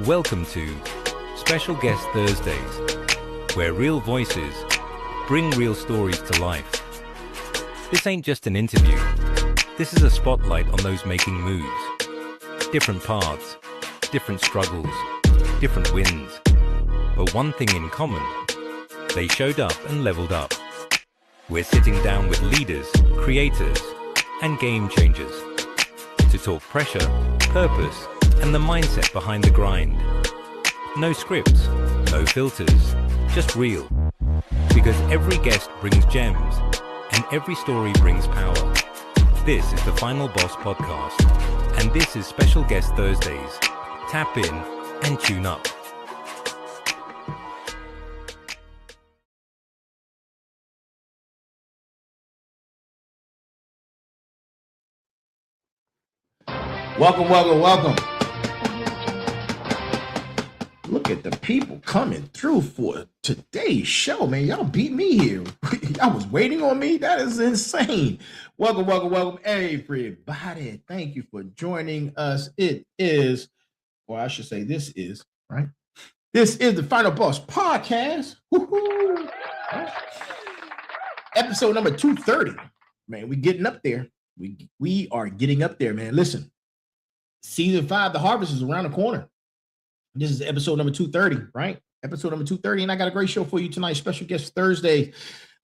Welcome to Special Guest Thursdays, where real voices bring real stories to life. This ain't just an interview. This is a spotlight on those making moves. Different paths, different struggles, different wins. But one thing in common, they showed up and leveled up. We're sitting down with leaders, creators, and game changers to talk pressure, purpose, and the mindset behind the grind. No scripts, no filters, just real. Because every guest brings gems, and every story brings power. This is the Final Boss Podcast, and this is Special Guest Thursdays. Tap in and tune up. Welcome. Look at the people coming through for today's show, man. Y'all beat me here. Y'all was waiting on me. That is insane. Welcome, everybody. Thank you for joining us. It is, or I should say this is, right? This is the Final Boss Podcast. Woo-hoo. Right. Episode number 230. Man, we getting up there. We are getting up there, man. Listen. Season 5, The Harvest is around the corner. This is episode number 230, right? Episode number 230, and I got a great show for you tonight. Special guest Thursday.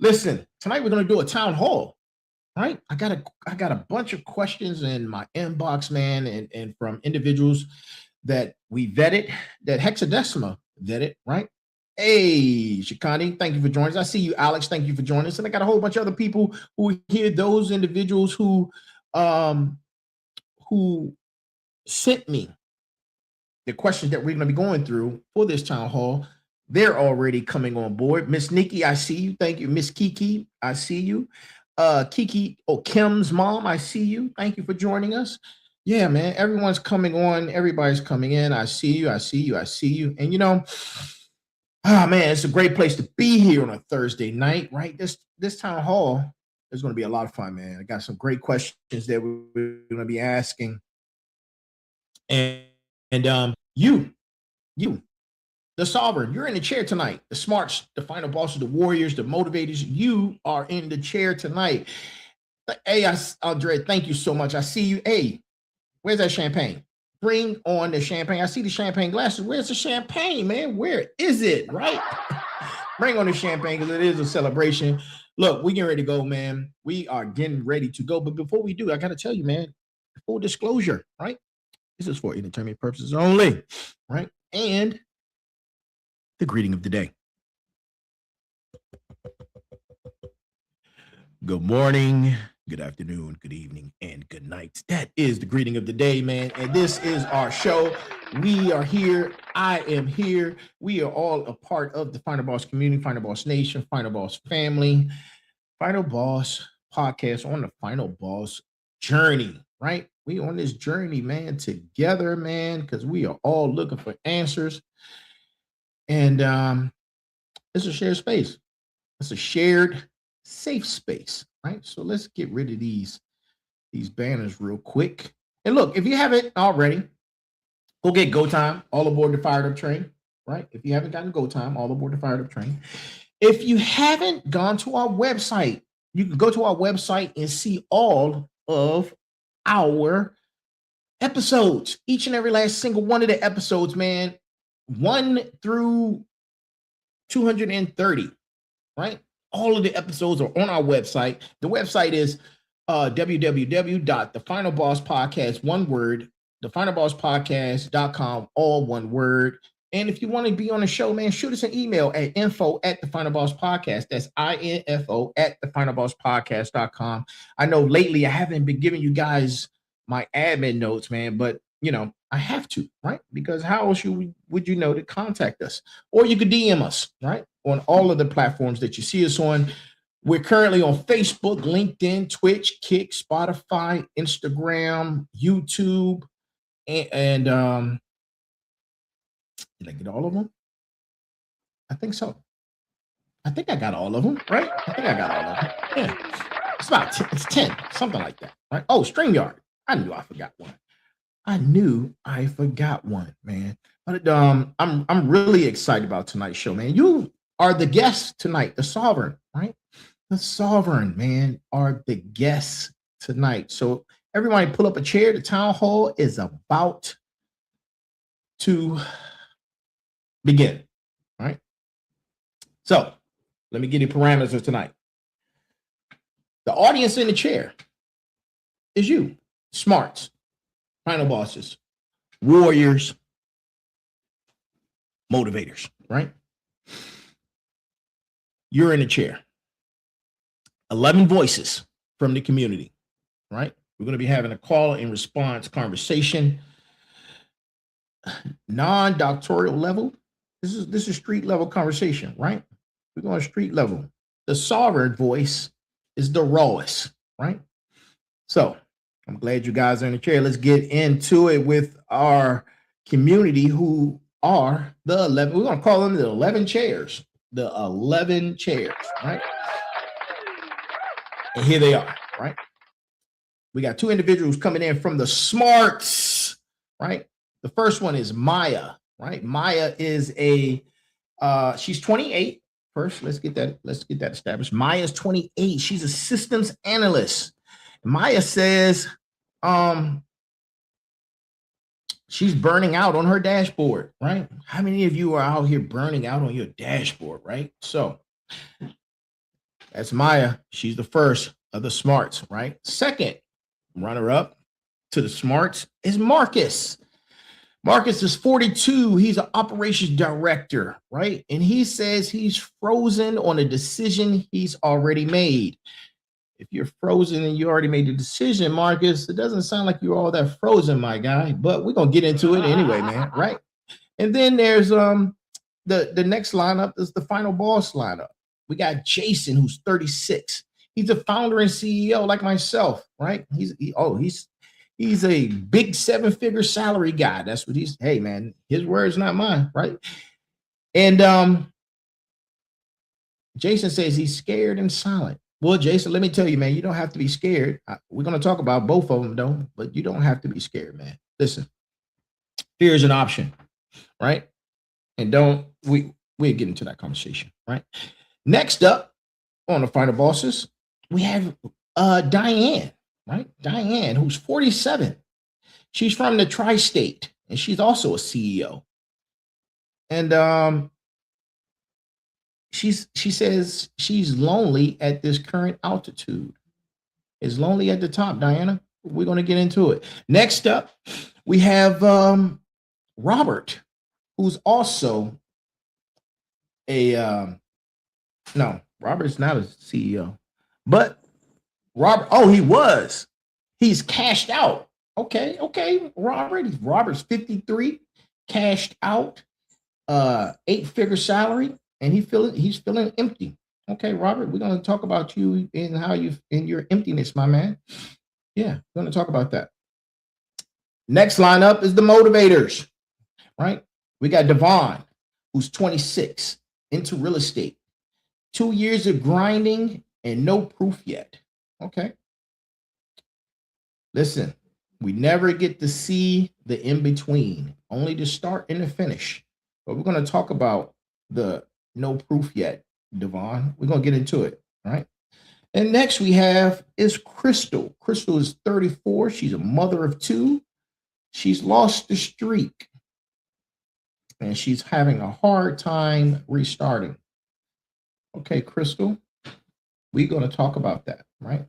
Listen, tonight we're going to do a town hall, right? I got a bunch of questions in my inbox, man, and from individuals that we vetted, that Hexadecimal vetted, right? Hey, Shikani, thank you for joining us. I see you, Alex. Thank you for joining us. And I got a whole bunch of other people who here, those individuals who sent me the questions that we're going to be going through for this town hall. They're already coming on board. Miss Nikki, I see you. Thank you. Miss Kiki, I see you. Kiki, Kim's mom, I see you. Thank you for joining us. Yeah, man, everyone's coming on. Everybody's coming in. I see you. And you know, man, it's a great place to be here on a Thursday night, right? This town hall is going to be a lot of fun, man. I got some great questions that we're going to be asking. And you, the sovereign, you're in the chair tonight. The smarts, the final bosses, the warriors, the motivators, you are in the chair tonight. Hey, Andre, thank you so much. I see you. Hey, where's that champagne? Bring on the champagne. I see the champagne glasses. Where's the champagne, man? Where is it, right? Bring on the champagne because it is a celebration. Look, we're getting ready to go, man. We are getting ready to go. But before we do, I got to tell you, man, full disclosure, right? This is for entertainment purposes only, right? And the greeting of the day. Good morning, good afternoon, good evening, and good night. That is the greeting of the day, man. And this is our show. We are here. I am here. We are all a part of the Final Boss community, Final Boss Nation, Final Boss family, Final Boss podcast on the Final Boss journey, right? We on this journey, man, together, man, because we are all looking for answers. And it's a shared space. It's a shared, safe space, right? So let's get rid of these banners real quick. And look, if you haven't already, go get Go Time, all aboard the Fired Up train, right? If you haven't gotten Go Time, all aboard the Fired Up train. If you haven't gone to our website, you can go to our website and see all of our episodes, each and every last single one of the episodes, man, 1 through 230, right? All of the episodes are on our website. The website is www.thefinalbosspodcast, one word, thefinalbosspodcast.com, all one word. And if you want to be on the show, man, shoot us an email at info@thefinalbosspodcast. That's info@thefinalbosspodcast.com. I know lately I haven't been giving you guys my admin notes, man, but you know, I have to, right? Because how else would you know to contact us? Or you could DM us, right? On all of the platforms that you see us on. We're currently on Facebook, LinkedIn, Twitch, Kick, Spotify, Instagram, YouTube, and did I get all of them? I think so. I think I got all of them, right? I think I got all of them. Yeah. It's about 10, it's 10, something like that, right? Oh, StreamYard. I knew I forgot one. man. But I'm really excited about tonight's show, man. You are the guest tonight, the Sovereign, right? The Sovereign, man, are the guests tonight. So everybody pull up a chair. The town hall is about to begin. All right. So let me give you parameters of tonight. The audience in the chair is you, smarts, final bosses, warriors, motivators, right? You're in the chair. 11 voices from the community, right? We're going to be having a call and response conversation, non-doctoral level. This is street level conversation, right? We're going street level. The sovereign voice is the rawest, right? So I'm glad you guys are in the chair. Let's get into it with our community who are the 11. We're going to call them the 11 chairs. The 11 chairs, right? And here they are, right? We got two individuals coming in from the smarts, right? The first one is Maya, right? Maya is she's 28. First, let's get that established. Maya's 28. She's a systems analyst. Maya says she's burning out on her dashboard, right? How many of you are out here burning out on your dashboard, right? So that's Maya. She's the first of the smarts, right? Second runner up to the smarts is Marcus. Marcus is 42. He's an operations director, right? And he says he's frozen on a decision he's already made. If you're frozen and you already made the decision, Marcus, it doesn't sound like you're all that frozen, my guy, but we're going to get into it anyway, man, right? And then there's the next lineup is the final boss lineup. We got Jason, who's 36. He's a founder and CEO like myself, right? He's a big 7-figure salary guy. That's what he's. Hey, man, his words, not mine, right? And Jason says he's scared and silent. Well, Jason, let me tell you, man, you don't have to be scared. We're going to talk about both of them, though, but you don't have to be scared, man. Listen, fear is an option, right? And we'll get into that conversation, right? Next up on the final bosses, we have Diane, right? Diane, who's 47. She's from the tri-state, and she's also a CEO. And she says she's lonely at this current altitude. It's lonely at the top, Diana. We're going to get into it. Next up, we have Robert, who's also no, Robert's not a CEO, but he was. He's cashed out. Okay, Robert's 53, cashed out, 8-figure salary, and he's feeling empty. Okay, Robert, we're going to talk about you and how you in your emptiness, my man. Yeah, we're going to talk about that. Next lineup is the motivators, right? We got Devon, who's 26, into real estate. 2 years of grinding and no proof yet. Okay. Listen, we never get to see the in-between, only the start and the finish. But we're going to talk about the no proof yet, Devon. We're going to get into it, all right? And next we have is Crystal. Crystal is 34. She's a mother of 2. She's lost the streak, and she's having a hard time restarting. Okay, Crystal, we're going to talk about that, right?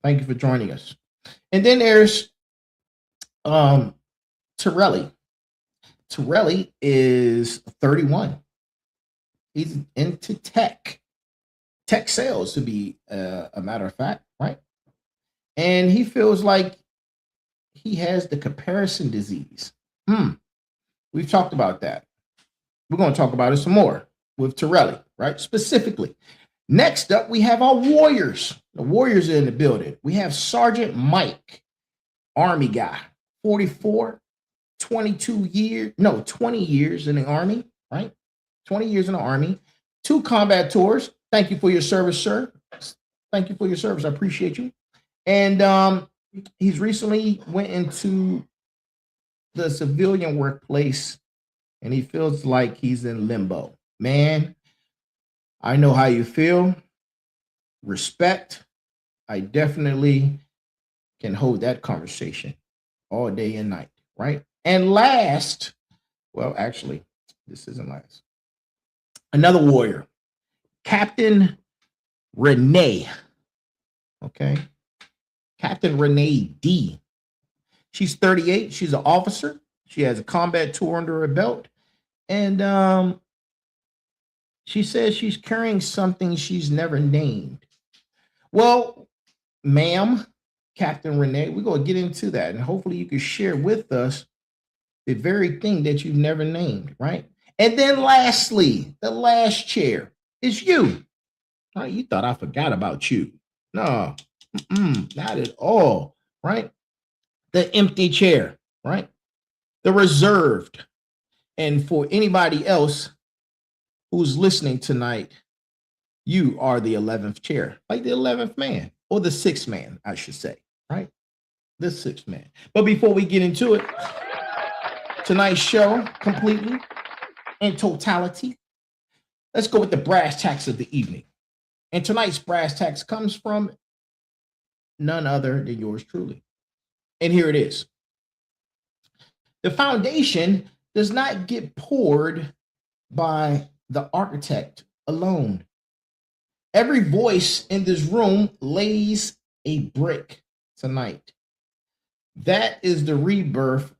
Thank you for joining us. And then there's Torelli. Torelli is 31. He's into tech sales, to be a matter of fact, right? And he feels like he has the comparison disease. We've talked about that. We're going to talk about it some more with Torelli, right? Specifically. Next up, we have our warriors. The warriors are in the building. We have Sergeant Mike, Army guy, 44, 20 years in the Army, right? 20 years in the Army, 2 combat tours. Thank you for your service, sir. Thank you for your service. I appreciate you. And he's recently went into the civilian workplace and he feels like he's in limbo. Man, I know how you feel. Respect. I definitely can hold that conversation all day and night, right? And last, well, actually, this isn't last. Another warrior, Captain Renee. Okay. Captain Renee D. She's 38. She's an officer. She has a combat tour under her belt. And she says she's carrying something she's never named. Well, ma'am, Captain Renee, we're going to get into that. And hopefully you can share with us the very thing that you've never named, right? And then lastly, the last chair is you. Right? You thought I forgot about you. No, not at all, right? The empty chair, right? The reserved. And for anybody else who's listening tonight, you are the 11th chair, like the 11th man, or the 6th man, I should say, right? The 6th man. But before we get into it, tonight's show completely in totality, let's go with the brass tacks of the evening. And tonight's brass tacks comes from none other than yours truly. And here it is. The foundation does not get poured by the architect alone. Every voice in this room lays a brick tonight. That is the rebirth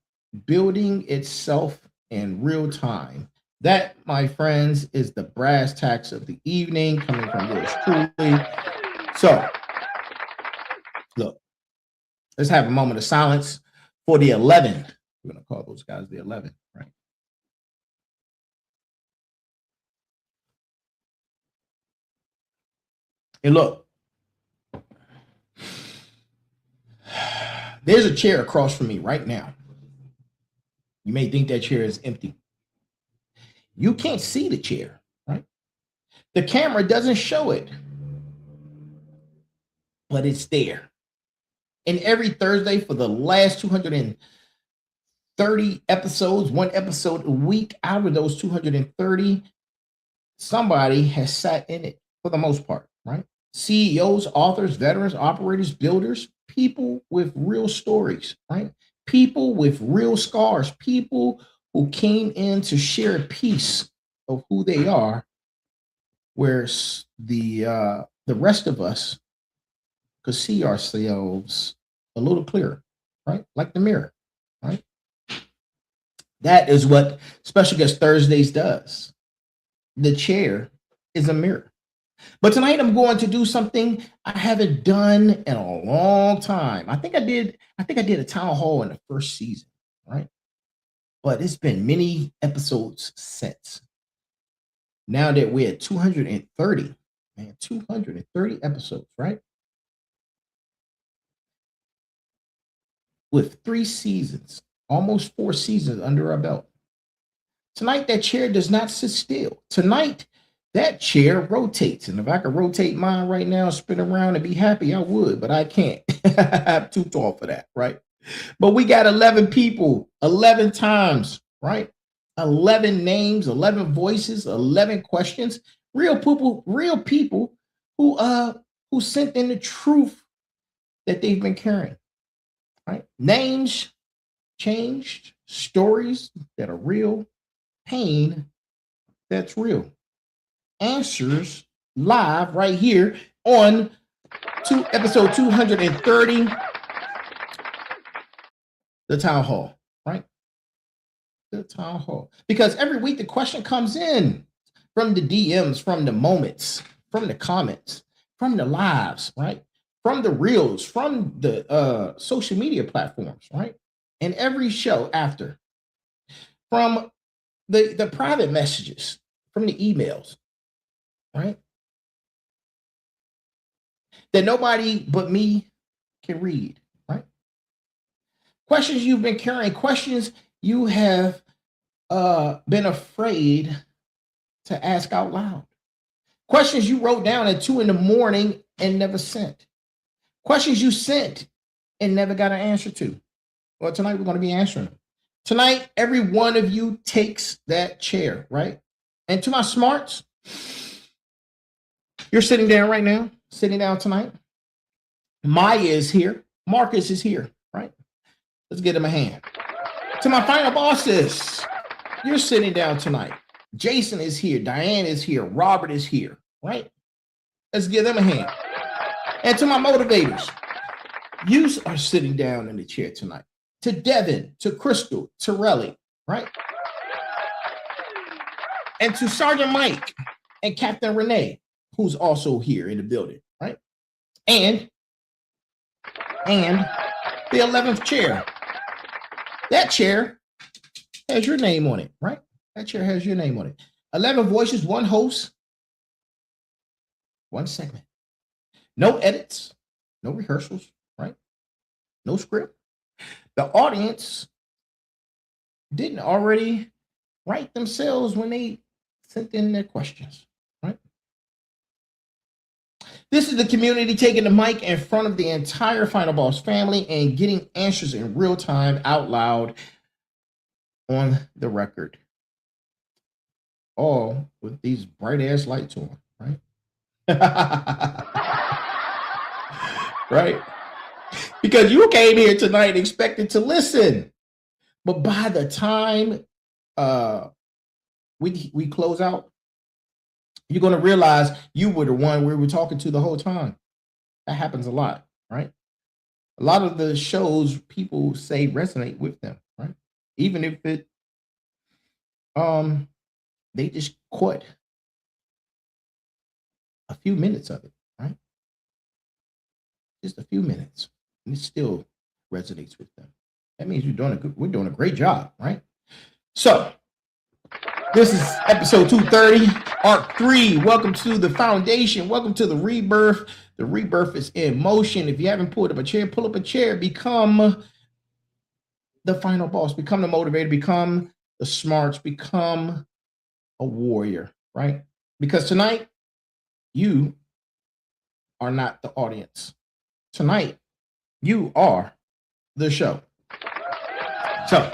building itself in real time. That, my friends, is the brass tacks of the evening coming from yours truly. So, look, let's have a moment of silence for the 11. We're going to call those guys the 11, right? And look, there's a chair across from me right now. You may think that chair is empty. You can't see the chair, right? The camera doesn't show it, but it's there. And every Thursday for the last 230 episodes, one episode a week out of those 230, somebody has sat in it for the most part, right? CEOs, authors, veterans, operators, builders, people with real stories, right? People with real scars, people who came in to share a piece of who they are, whereas the rest of us could see ourselves a little clearer, right? Like the mirror, right? That is what Special Guest Thursdays does. The chair is a mirror. But tonight I'm going to do something I haven't done in a long time. I think I did a town hall in the first season, right? But it's been many episodes since. Now that we're at 230, man, 230 episodes, right? With 3 seasons, almost 4 seasons under our belt. Tonight, that chair does not sit still. Tonight, that chair rotates. And if I could rotate mine right now, spin around and be happy, I would, but I can't. I'm too tall for that, right? But we got 11 people, 11 times, right? 11 names, 11 voices, 11 questions. Real people who sent in the truth that they've been carrying, right? Names changed, stories that are real, pain that's real. Answers live right here on episode 230, the town hall, right? The town hall. Because every week the question comes in from the DMs, from the moments, from the comments, from the lives, right? From the reels, from the social media platforms, right? And every show after, from the private messages, from the emails, right? That nobody but me can read, right? Questions you've been carrying, questions you have been afraid to ask out loud. Questions you wrote down at 2 a.m. and never sent. Questions you sent and never got an answer to. Well, tonight we're going to be answering them. Tonight, every one of you takes that chair, right? And to my smarts, you're sitting down right now, sitting down tonight. Maya is here. Marcus is here, right? Let's give him a hand. To my final bosses, you're sitting down tonight. Jason is here. Diane is here. Robert is here, right? Let's give them a hand. And to my motivators, you are sitting down in the chair tonight. To Devin, to Crystal, to Relly, right? And to Sergeant Mike and Captain Renee, who's also here in the building, right? And the 11th chair. That chair has your name on it, right? That chair has your name on it. 11 voices, one host, one segment. No edits, no rehearsals, right? No script. The audience didn't already write themselves when they sent in their questions, right? This is the community taking the mic in front of the entire Final Boss family and getting answers in real time out loud on the record. All with these bright ass lights on, right? Right? Because you came here tonight expecting to listen. But by the time we close out, you're going to realize you were the one we were talking to the whole time. That happens a lot, right? A lot of the shows people say resonate with them, right? Even if it they just caught a few minutes of it, right? Just a few minutes, and it still resonates with them. That means we're doing a great job, right? So this is episode 230, arc 3. Welcome to the foundation. Welcome to the rebirth. The rebirth is in motion. If you haven't pulled up a chair, pull up a chair. Become the final boss. Become the motivator. Become the smarts. Become a warrior, right? Because tonight, you are not the audience. Tonight, you are the show. So,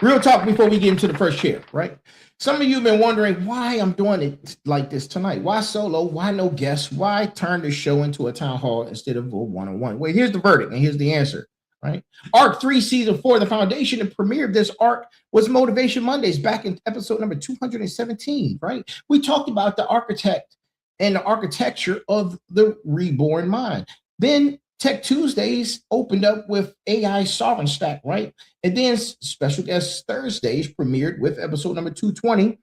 real talk before we get into the first chair, right? Some of you have been wondering why I'm doing it like this tonight. Why solo? Why no guests? Why turn the show into a town hall instead of a one-on-one? Well, here's the verdict and here's the answer, right? Arc 3, Season 4, the foundation and premiere of this arc was Motivation Mondays back in episode number 217, right? We talked about the architect and the architecture of the reborn mind. Then Tech Tuesdays opened up with AI Sovereign Stack, right? And then Special Guest Thursdays premiered with episode number 220,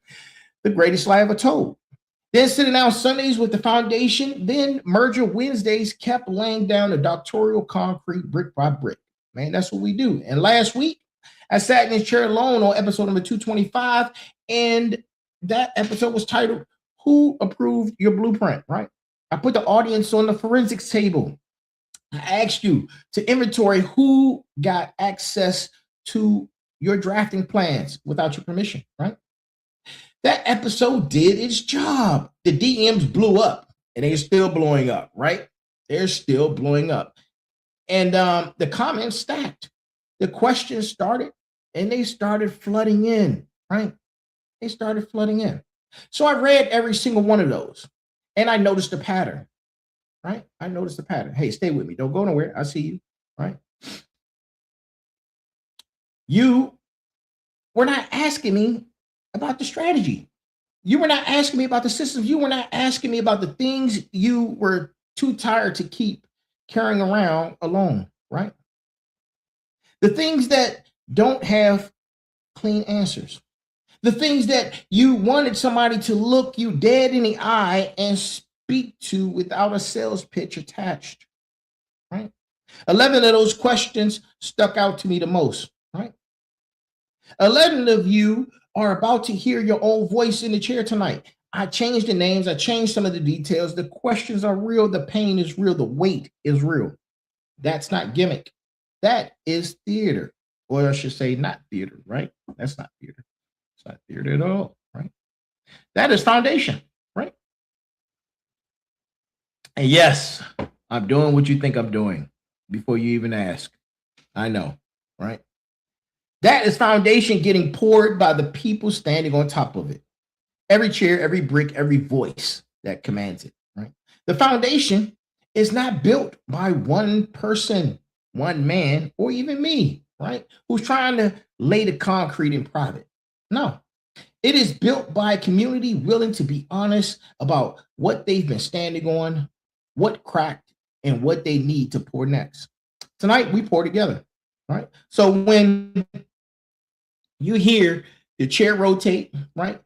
The Greatest Lie Ever Told. Then Sitting Down Sundays with the foundation. Then Merger Wednesdays kept laying down the doctoral concrete brick by brick. Man, that's what we do. And last week, I sat in this chair alone on episode number 225, and that episode was titled, Who Approved Your Blueprint, right? I put the audience on the forensics table. I asked you to inventory who got access to your drafting plans without your permission, right? That episode did its job. The DMs blew up, and they're still blowing up, right? They're still blowing up. And the comments stacked. The questions started, and they started flooding in, right? They started flooding in. So I read every single one of those, and I noticed a pattern. Right? I noticed the pattern. Hey, stay with me. Don't go nowhere. I see you. Right? You were not asking me about the strategy. You were not asking me about the systems. You were not asking me about the things you were too tired to keep carrying around alone. Right? The things that don't have clean answers. The things that you wanted somebody to look you dead in the eye and speak to without a sales pitch attached, right? 11 of those questions stuck out to me the most, right? 11 of you are about to hear your own voice in the chair tonight. I changed the names. I changed some of the details. The questions are real. The pain is real. The weight is real. That's not gimmick. That is theater. Or I should say not theater, right? That's not theater. It's not theater at all, right? That is foundation, right? And yes, I'm doing what you think I'm doing before you even ask. I know, right? That is foundation getting poured by the people standing on top of it. Every chair, every brick, every voice that commands it, right? The foundation is not built by one person, one man, or even me, right? Who's trying to lay the concrete in private. No, it is built by a community willing to be honest about what they've been standing on, what cracked, and what they need to pour next. Tonight, we pour together, right? So when you hear the chair rotate, right?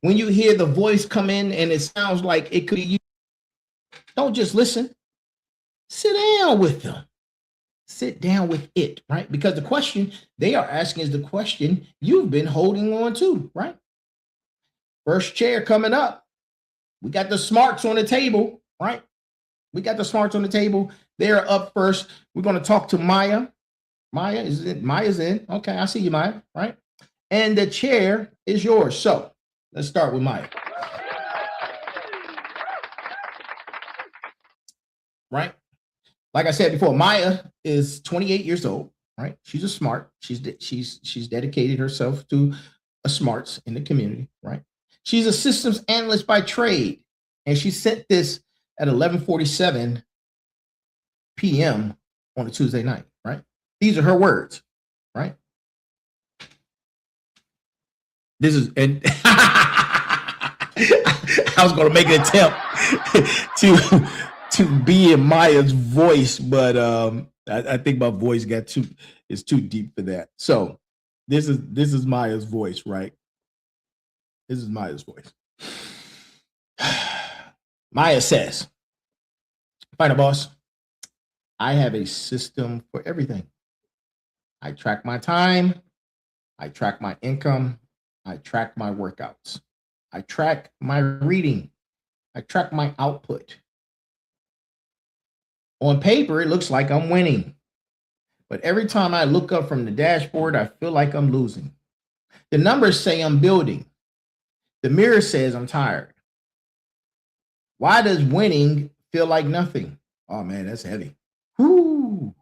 When you hear the voice come in and it sounds like it could be you, don't just listen. Sit down with them. Sit down with it, right? Because the question they are asking is the question you've been holding on to, right? First chair coming up. We got the smarts on the table, right? We got the smarts on the table. They're up first. We're going to talk to Maya. Maya's in. Okay, I see you, Maya, right? And the chair is yours. So let's start with Maya. Right? Like I said before, Maya is 28 years old, right? She's a smart. She's dedicated herself to a smarts in the community, right? She's a systems analyst by trade, and she sent this at 11:47 p.m. on a Tuesday night, right? These are her words, right? This is, and I was going to make an attempt to be in Maya's voice, but I think my voice is too deep for that. So this is Maya's voice, right? This is Maya's voice. Maya says, "Final boss, I have a system for everything. I track my time, I track my income, I track my workouts, I track my reading, I track my output. On paper, it looks like I'm winning. But every time I look up from the dashboard, I feel like I'm losing. The numbers say I'm building. The mirror says I'm tired. Why does winning feel like nothing?" Oh, man, that's heavy. Whoo,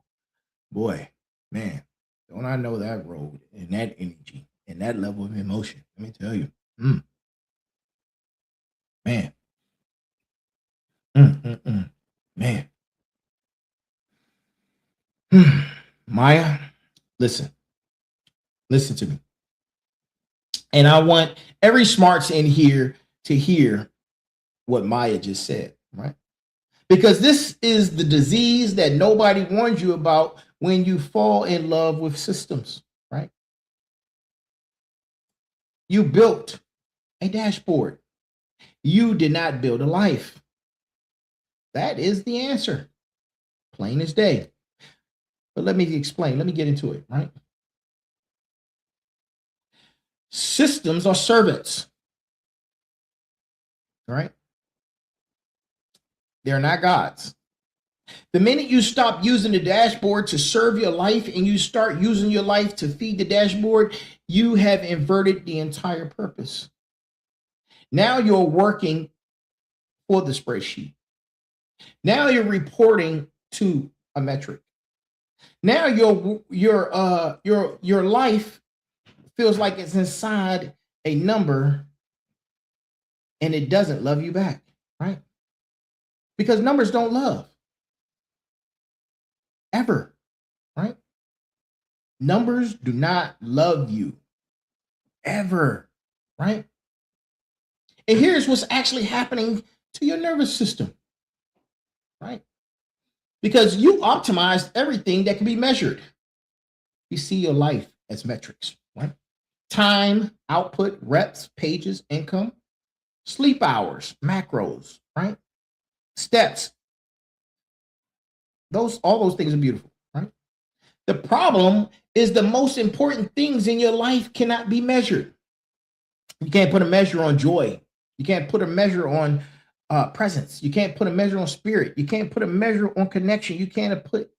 boy, man, don't I know that road and that energy and that level of emotion? Let me tell you. Man. Man. Maya, listen to me. And I want every smarts in here to hear what Maya just said, right? Because this is the disease that nobody warns you about when you fall in love with systems, right? You built a dashboard. You did not build a life. That is the answer. Plain as day. But let me explain. Let me get into it, right? Systems are servants, right? They're not gods. The minute you stop using the dashboard to serve your life and you start using your life to feed the dashboard, you have inverted the entire purpose. Now you're working for the spreadsheet. Now you're reporting to a metric. Now your life feels like it's inside a number and it doesn't love you back, right? Because numbers don't love. Ever, right? Numbers do not love you. Ever, right? And here's what's actually happening to your nervous system, right? Because you optimized everything that can be measured. You see your life as metrics, right? Time, output, reps, pages, income, sleep hours, macros, right? Steps. All those things are beautiful, right? The problem is the most important things in your life cannot be measured. You can't put a measure on joy. You can't put a measure on presence. You can't put a measure on spirit. You can't put a measure on connection. You can't put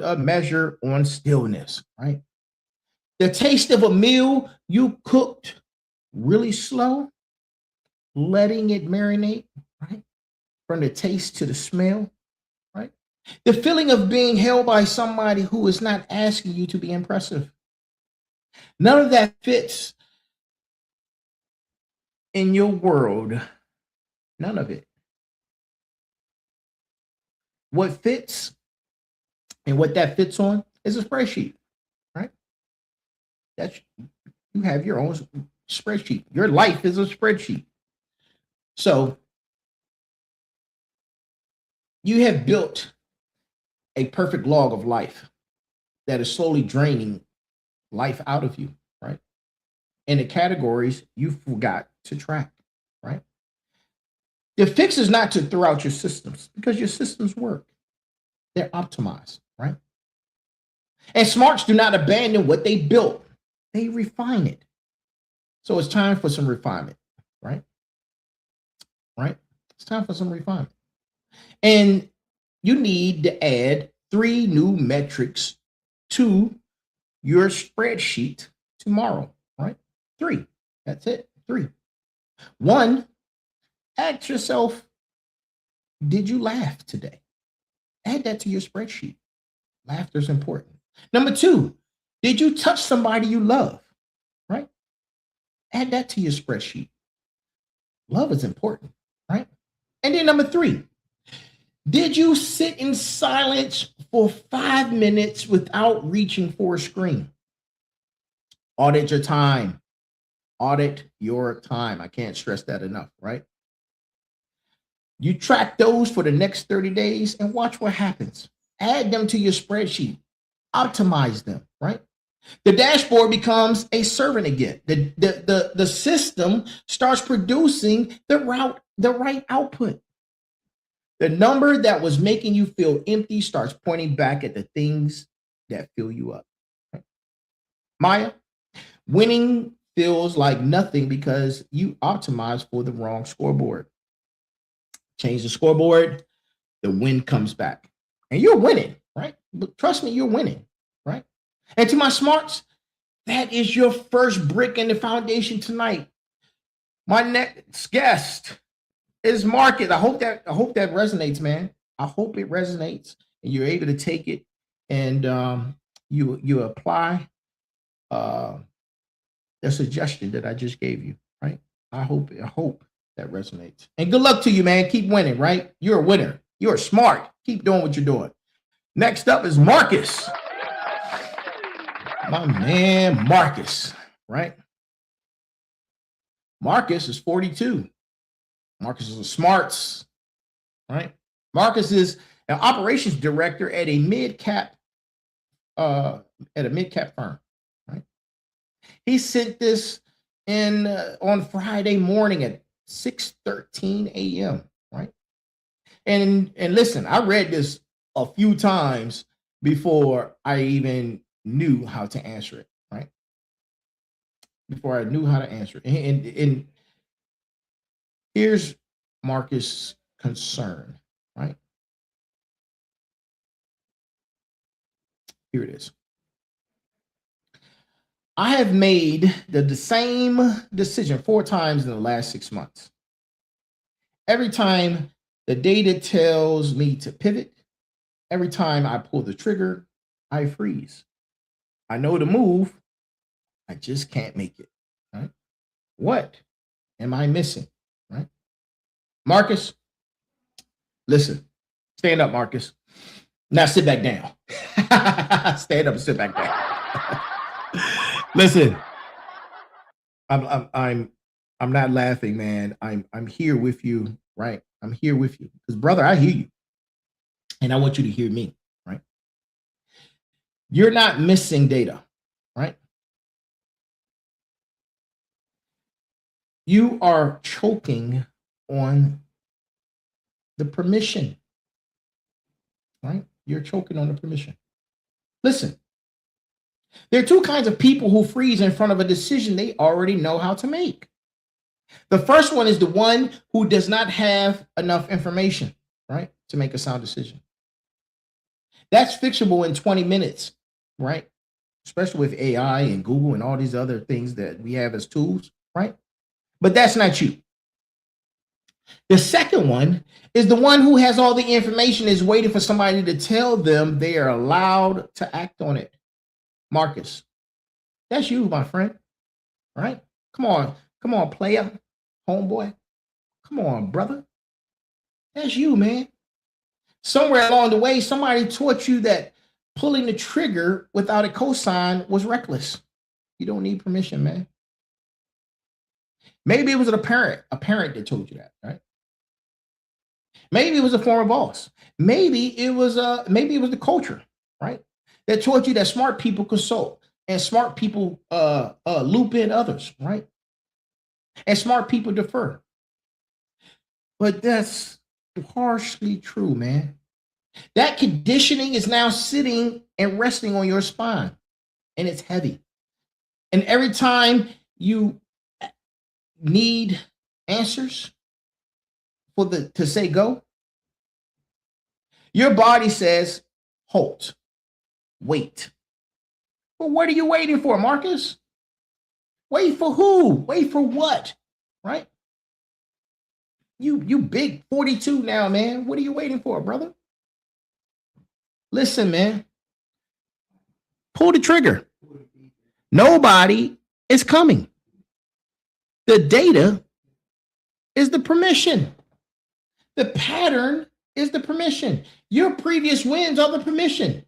a measure on stillness, right? The taste of a meal you cooked really slow, letting it marinate, right? From the taste to the smell, right? The feeling of being held by somebody who is not asking you to be impressive. None of that fits in your world. None of it. What fits and what that fits on is a spreadsheet, right? That's you have your own spreadsheet. Your life is a spreadsheet. So you have built a perfect log of life that is slowly draining life out of you, right? In the categories you forgot to track, right? The fix is not to throw out your systems because your systems work. They're optimized, right? And smarts do not abandon what they built. They refine it. So it's time for some refinement, right? Right? It's time for some refinement. And you need to add 3 new metrics to your spreadsheet tomorrow, right? 3. That's it. 3. 1, ask yourself, did you laugh today? Add that to your spreadsheet. Laughter is important. Number 2, did you touch somebody you love? Right? Add that to your spreadsheet. Love is important, right? And then number 3, did you sit in silence for 5 minutes without reaching for a screen? Audit your time. Audit your time. I can't stress that enough, right? You track those for the next 30 days and watch what happens. Add them to your spreadsheet. Optimize them, right? The dashboard becomes a servant again. The system starts producing the right output. The number that was making you feel empty starts pointing back at the things that fill you up. Right? Maya, winning feels like nothing because you optimized for the wrong scoreboard. Change the scoreboard, the win comes back. And you're winning, right? But trust me, you're winning, right? And to my smarts, that is your first brick in the foundation tonight. My next guest is Marcus. I hope that resonates, man. I hope it resonates and you're able to take it and you apply the suggestion that I just gave you, right? I hope that resonates. And good luck to you, man. Keep winning, right? You're a winner. You're smart. Keep doing what you're doing. Next up is Marcus. My man, Marcus, right? Marcus is 42. Marcus is a smarts, right? Marcus is an operations director at a mid-cap firm, right? He sent this in on Friday morning at 6:13 a.m., right? And listen, I read this a few times before I even knew how to answer it, right? Before I knew how to answer it. And here's Marcus' concern, right? Here it is. I have made the same decision 4 times in the last 6 months. Every time the data tells me to pivot, every time I pull the trigger, I freeze. I know the move, I just can't make it, right? What am I missing, right? Marcus, listen, stand up, Marcus. Now sit back down. Stand up and sit back down. Listen, I'm not laughing, man. I'm here with you, right? I'm here with you because, brother, I hear you, and I want you to hear me, right? You're not missing data, right? You are choking on the permission, right? You're choking on the permission. Listen, there are 2 kinds of people who freeze in front of a decision they already know how to make. The first one is the one who does not have enough information, right, to make a sound decision. That's fixable in 20 minutes, right? Especially with AI and Google and all these other things that we have as tools, right? But that's not you. The second one is the one who has all the information, is waiting for somebody to tell them they are allowed to act on it. Marcus, That's you, my friend. Right? Come on, player, homeboy. Come on, brother. That's you, man. Somewhere along the way, somebody taught you that pulling the trigger without a cosign was reckless. You don't need permission, man. Maybe it was a parent that told you that, right? Maybe it was a former boss. Maybe it was the culture, right? That taught you that smart people consult and smart people loop in others, right? And smart people defer. But that's partially true, man. That conditioning is now sitting and resting on your spine, and it's heavy. And every time you need answers to say go, your body says, halt, wait. But what are you waiting for, Marcus? Wait for who? Wait for what? Right? You big 42 now, man. What are you waiting for, brother? Listen, man. Pull the trigger. Nobody is coming. The data is the permission. The pattern is the permission. Your previous wins are the permission.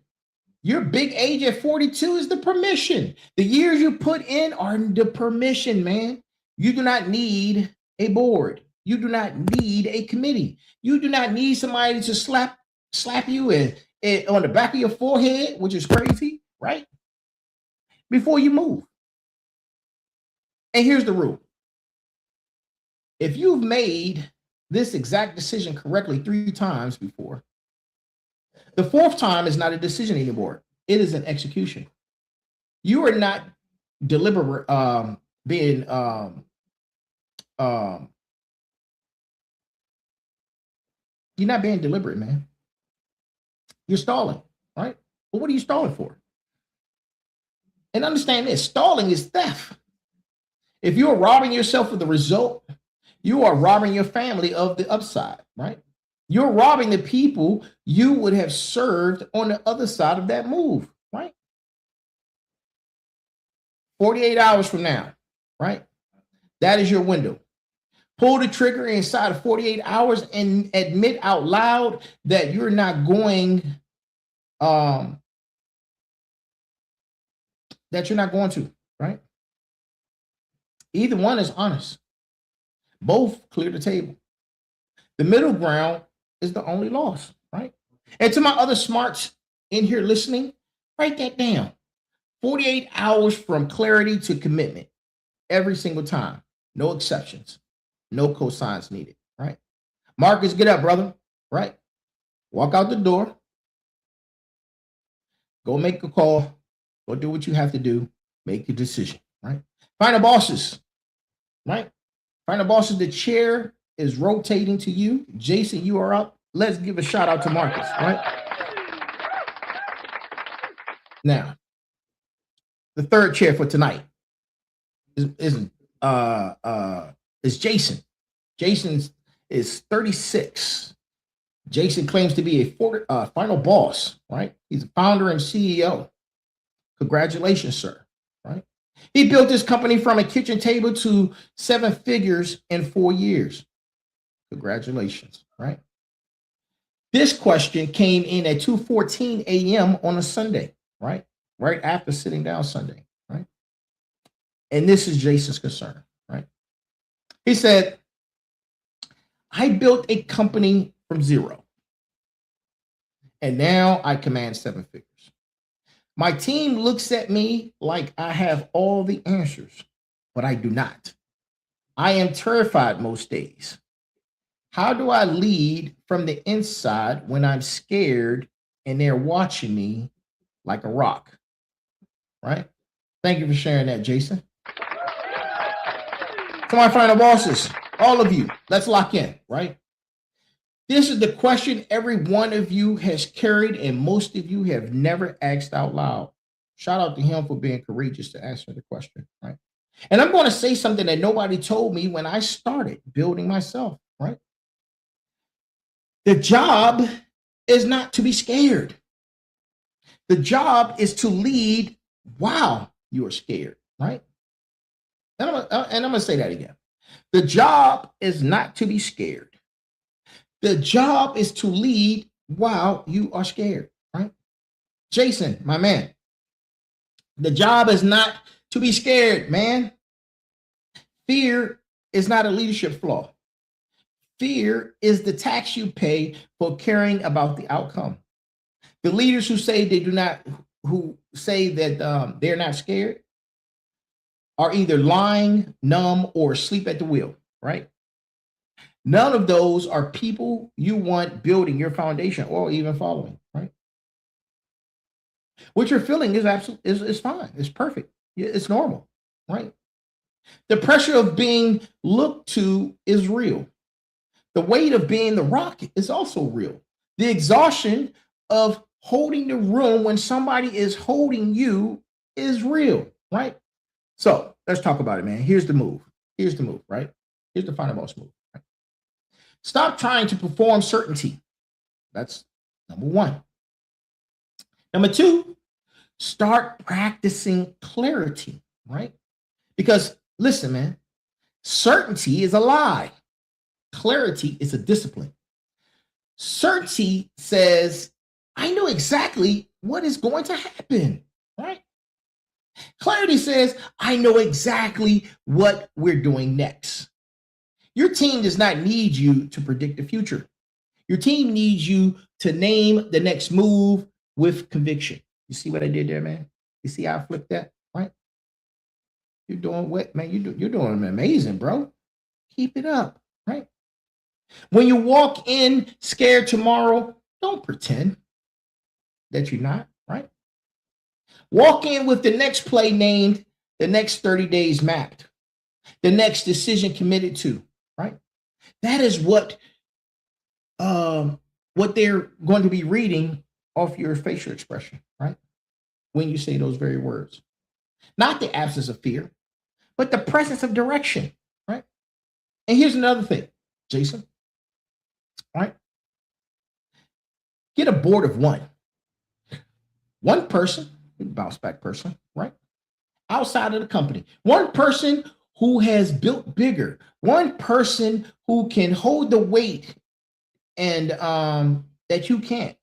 Your big age at 42 is the permission. The years you put in are the permission, man. You do not need a board. You do not need a committee. You do not need somebody to slap you on the back of your forehead, which is crazy, right? Before you move. And here's the rule. If you've made this exact decision correctly 3 times before, the 4th time is not a decision anymore. It is an execution. You are not deliberate, you're not being deliberate, man. You're stalling, right? Well, what are you stalling for? And understand this, stalling is theft. If you're robbing yourself of the result, you are robbing your family of the upside, right? You're robbing the people you would have served on the other side of that move, right? 48 hours from now, right? That is your window. Pull the trigger inside of 48 hours and admit out loud that you're not going, to, right? Either one is honest. Both clear the table. The middle ground is the only loss, right? And to my other smarts in here listening, write that down. 48 hours from clarity to commitment every single time. No exceptions. No cosigns needed, right? Marcus, get up, brother, right? Walk out the door. Go make a call. Go do what you have to do. Make the decision, right? Final bosses, right? Final bosses, the chair is rotating to you. Jason, you are up. Let's give a shout out to Marcus, right? Now, the third chair for tonight is Jason. Jason is 36. Jason claims to be a final boss, right? He's a founder and CEO. Congratulations, sir, right? He built this company from a kitchen table to 7 figures in 4 years. Congratulations, right? This question came in at 2:14 a.m. on a Sunday, right? Right after sitting down Sunday, right? And this is Jason's concern, right? He said, I built a company from zero, and now I command 7 figures. My team looks at me like I have all the answers, but I do not. I am terrified most days. How do I lead from the inside when I'm scared and they're watching me like a rock? Right? Thank you for sharing that, Jason. To my final bosses, all of you, let's lock in, right? This is the question every one of you has carried and most of you have never asked out loud. Shout out to him for being courageous to answer the question, right? And I'm going to say something that nobody told me when I started building myself, right? The job is not to be scared. The job is to lead while you are scared. right? And I'm gonna say that again. The job is not to be scared. The job is to lead while you are scared, right? Jason, my man, the job is not to be scared, man. Fear is not a leadership flaw. Fear is the tax you pay for caring about the outcome. The leaders who say they do not, who say that they're not scared, are either lying, numb, or asleep at the wheel, right? None of those are people you want building your foundation or even following, right? What you're feeling is absolutely is fine. It's perfect. It's normal, right? The pressure of being looked to is real. The weight of being the rock is also real. The exhaustion of holding the room when somebody is holding you is real, right? So let's talk about it, man. Here's the move. Here's the move, right? Here's the final boss move. Right? Stop trying to perform certainty. That's number one. Number two, start practicing clarity, right? Because listen, man, certainty is a lie. Clarity is a discipline. Certainty says, I know exactly what is going to happen, right? Clarity says, I know exactly what we're doing next. Your team does not need you to predict the future. Your team needs you to name the next move with conviction. You see what I did there, man? You see how I flipped that, right? You're doing what, man? You're doing amazing, bro. Keep it up, right? When you walk in scared tomorrow, don't pretend that you're not, right? Walk in with the next play named, the next 30 days mapped, the next decision committed to, right? That is what they're going to be reading off your facial expression, right? When you say those very words. Not the absence of fear, but the presence of direction, right? And here's another thing, Jason, right? Get a board of one. One person, bounce back person, right? Outside of the company. One person who has built bigger. One person who can hold the weight and that you can't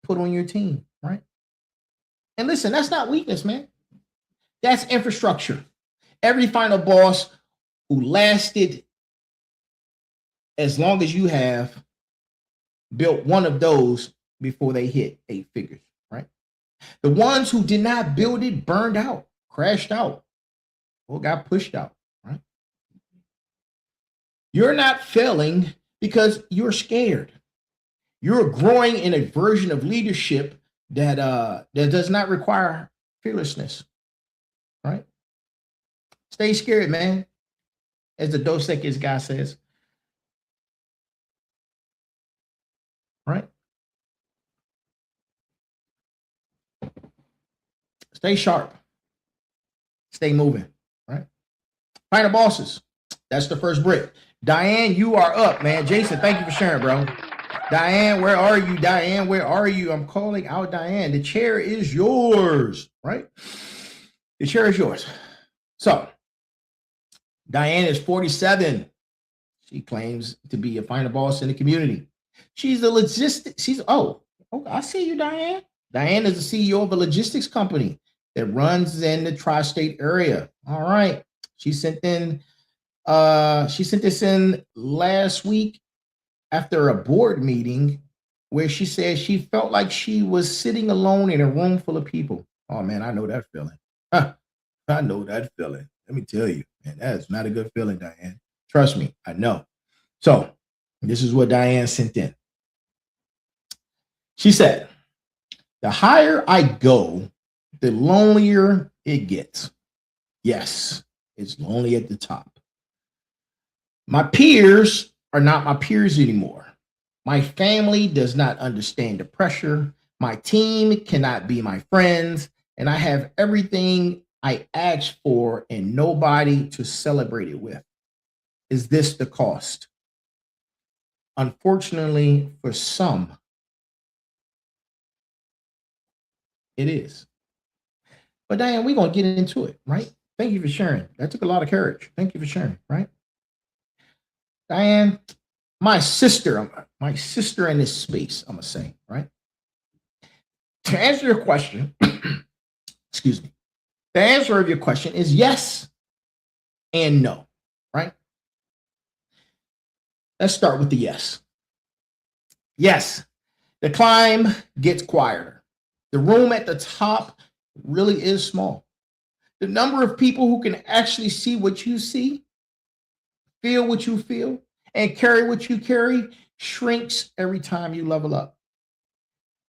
put on your team, right? And listen, that's not weakness, man. That's infrastructure. Every final boss who lasted as long as you have built one of those before they hit 8 figures, right? The ones who did not build it burned out, crashed out, or got pushed out, right? You're not failing because you're scared. You're growing in a version of leadership that does not require fearlessness, right? Stay scared, man. As the Dos Equis guy says, right? Stay sharp. Stay moving, right? Final bosses. That's the first brick. Diane, you are up, man. Jason, thank you for sharing, bro. Diane, where are you? Diane, where are you? I'm calling out Diane. The chair is yours, right? The chair is yours. So, Diane is 47. She claims to be a final boss in the community. She's a logistics. I see you, Diane. Diane is the CEO of a logistics company that runs in the tri-state area. All right. She sent this in last week after a board meeting where she said she felt like she was sitting alone in a room full of people. Oh man, I know that feeling. I know that feeling. Let me tell you, man, that is not a good feeling, Diane. Trust me, I know. So this is what Diane sent in. She said, the higher I go, the lonelier it gets. Yes, it's lonely at the top. My peers are not my peers anymore. My family does not understand the pressure. My team cannot be my friends. And I have everything I asked for and nobody to celebrate it with. Is this the cost? Unfortunately, for some, it is. But Diane, we're going to get into it, right? Thank you for sharing. That took a lot of courage. Thank you for sharing, right? Diane, my sister in this space, I'm going to say, right? To answer your question, excuse me, the answer of your question is yes and no, right? Let's start with the yes. Yes, the climb gets quieter. The room at the top really is small. The number of people who can actually see what you see, feel what you feel, and carry what you carry shrinks every time you level up.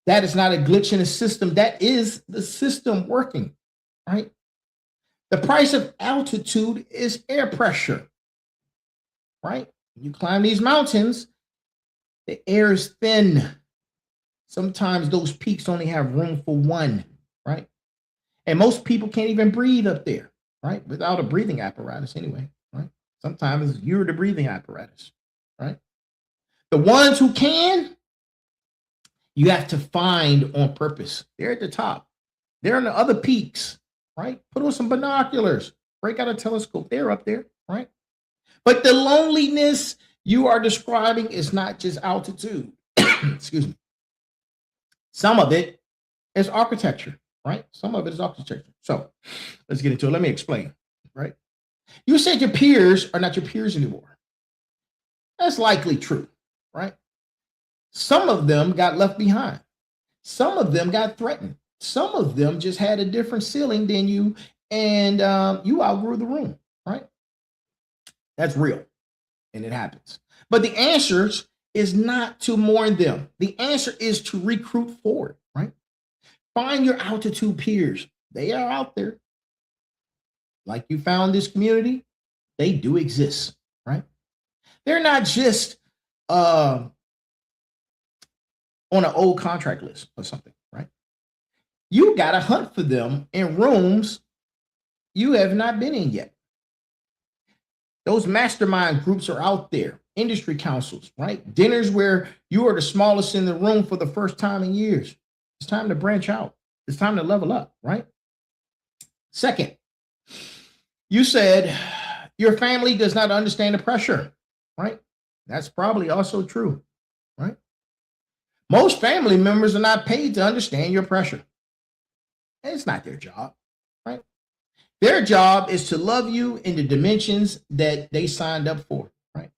That is not a glitch in the system. That is the system working, right? The price of altitude is air pressure, right? You climb these mountains, the air is thin. Sometimes those peaks only have room for one, right? And most people can't even breathe up there, right? Without a breathing apparatus anyway, right? Sometimes you're the breathing apparatus, right? The ones who can, you have to find on purpose. They're at the top. They're on the other peaks, right? Put on some binoculars, break out a telescope. They're up there, right? But the loneliness you are describing is not just altitude. Excuse me. Some of it is architecture, right? Some of it is architecture. So let's get into it. Let me explain, right? You said your peers are not your peers anymore. That's likely true, right? Some of them got left behind. Some of them got threatened. Some of them just had a different ceiling than you, and you outgrew the room, right? That's real, and it happens. But the answer is not to mourn them. The answer is to recruit forward, right? Find your altitude peers. They are out there. Like you found this community, they do exist, right? They're not just on an old contract list or something, right? You got to hunt for them in rooms you have not been in yet. Those mastermind groups are out there, industry councils, right? Dinners where you are the smallest in the room for the first time in years. It's time to branch out. It's time to level up, right? Second, you said your family does not understand the pressure, right? That's probably also true, right? Most family members are not paid to understand your pressure. It's not their job, right? Their job is to love you in the dimensions that they signed up for, right?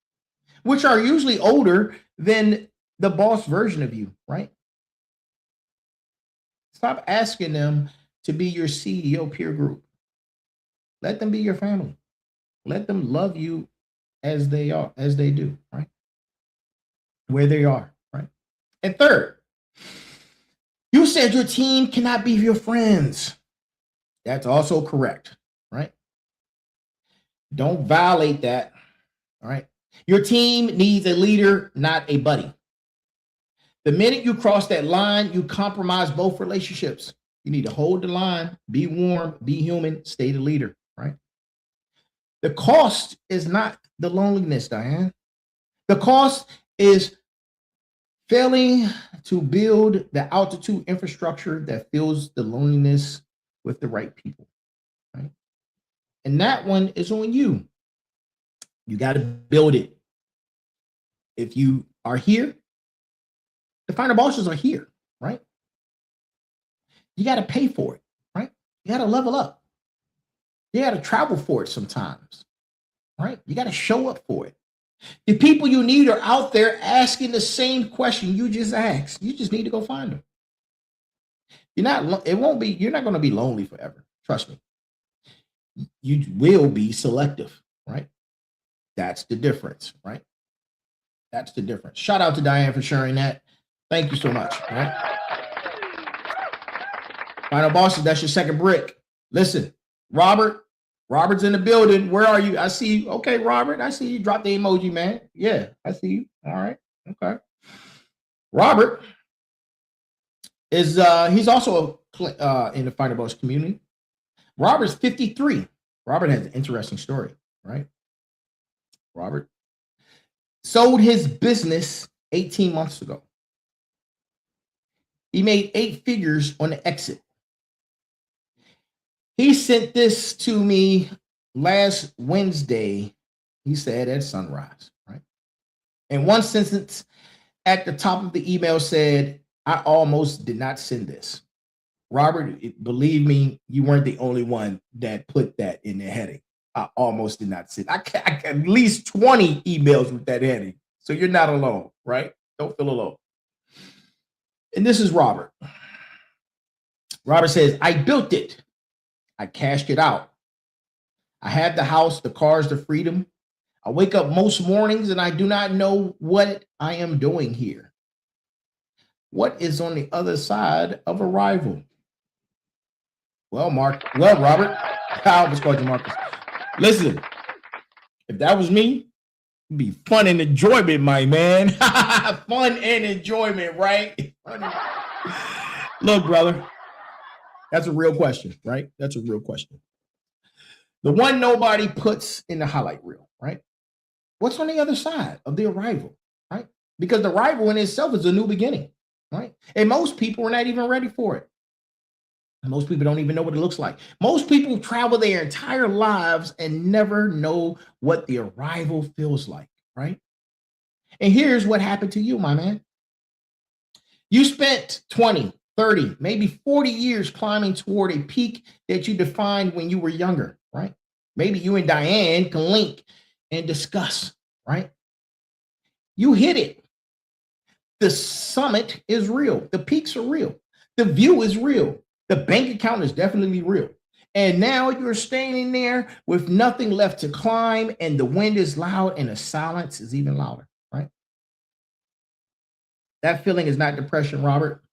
Which are usually older than the boss version of you, right? Stop asking them to be your CEO peer group. Let them be your family. Let them love you as they are, as they do, right? Where they are, right? And third, you said your team cannot be your friends. That's also correct, right? Don't violate that, all right? Your team needs a leader, not a buddy. The minute you cross that line, you compromise both relationships. You need to hold the line, be warm, be human, stay the leader, right? The cost is not the loneliness, Diane. The cost is failing to build the altitude infrastructure that fills the loneliness with the right people, right? And that one is on you. You got to build it. If you are here, the final bosses are here, right? You got to pay for it, right? You got to level up. You got to travel for it sometimes, right? You got to show up for it. The people you need are out there asking the same question you just asked. You just need to go find them. You're not going to be lonely forever. Trust me. You will be selective, right? That's the difference, right? That's the difference. Shout out to Diane for sharing that. Thank you so much, right? Final bosses, that's your second brick. Listen, Robert's in the building. Where are you? I see you. Okay, Robert, I see you. Drop the emoji, man. Yeah, I see you. All right. Okay. Robert is he's also in the Fighter Boss community. Robert's 53. Robert has an interesting story, right? Robert sold his business 18 months ago. He made 8 figures on the exit. He sent this to me last Wednesday. He said at sunrise, right? And one sentence at the top of the email said, I almost did not send this. Robert, believe me, you weren't the only one that put that in the heading. I almost did not send. I at least 20 emails with that heading. So you're not alone, right? Don't feel alone. And this is Robert. Robert says, I built it. I cashed it out. I had the house, the cars, the freedom. I wake up most mornings and I do not know what I am doing here. What is on the other side of arrival? Well, Robert, I always called you Marcus. Listen, if that was me, it'd be fun and enjoyment, my man. Fun and enjoyment, right? Look, brother, that's a real question, right? That's a real question. The one nobody puts in the highlight reel, right? What's on the other side of the arrival, right? Because the arrival in itself is a new beginning, right? And most people are not even ready for it. Most people don't even know what it looks like. Most people travel their entire lives and never know what the arrival feels like, right? And here's what happened to you, my man. You spent 20, 30, maybe 40 years climbing toward a peak that you defined when you were younger, right? Maybe you and Diane can link and discuss, right? You hit it. The summit is real. The peaks are real. The view is real. The bank account is definitely real. And now you're standing there with nothing left to climb, and the wind is loud and the silence is even louder, right? That feeling is not depression, Robert.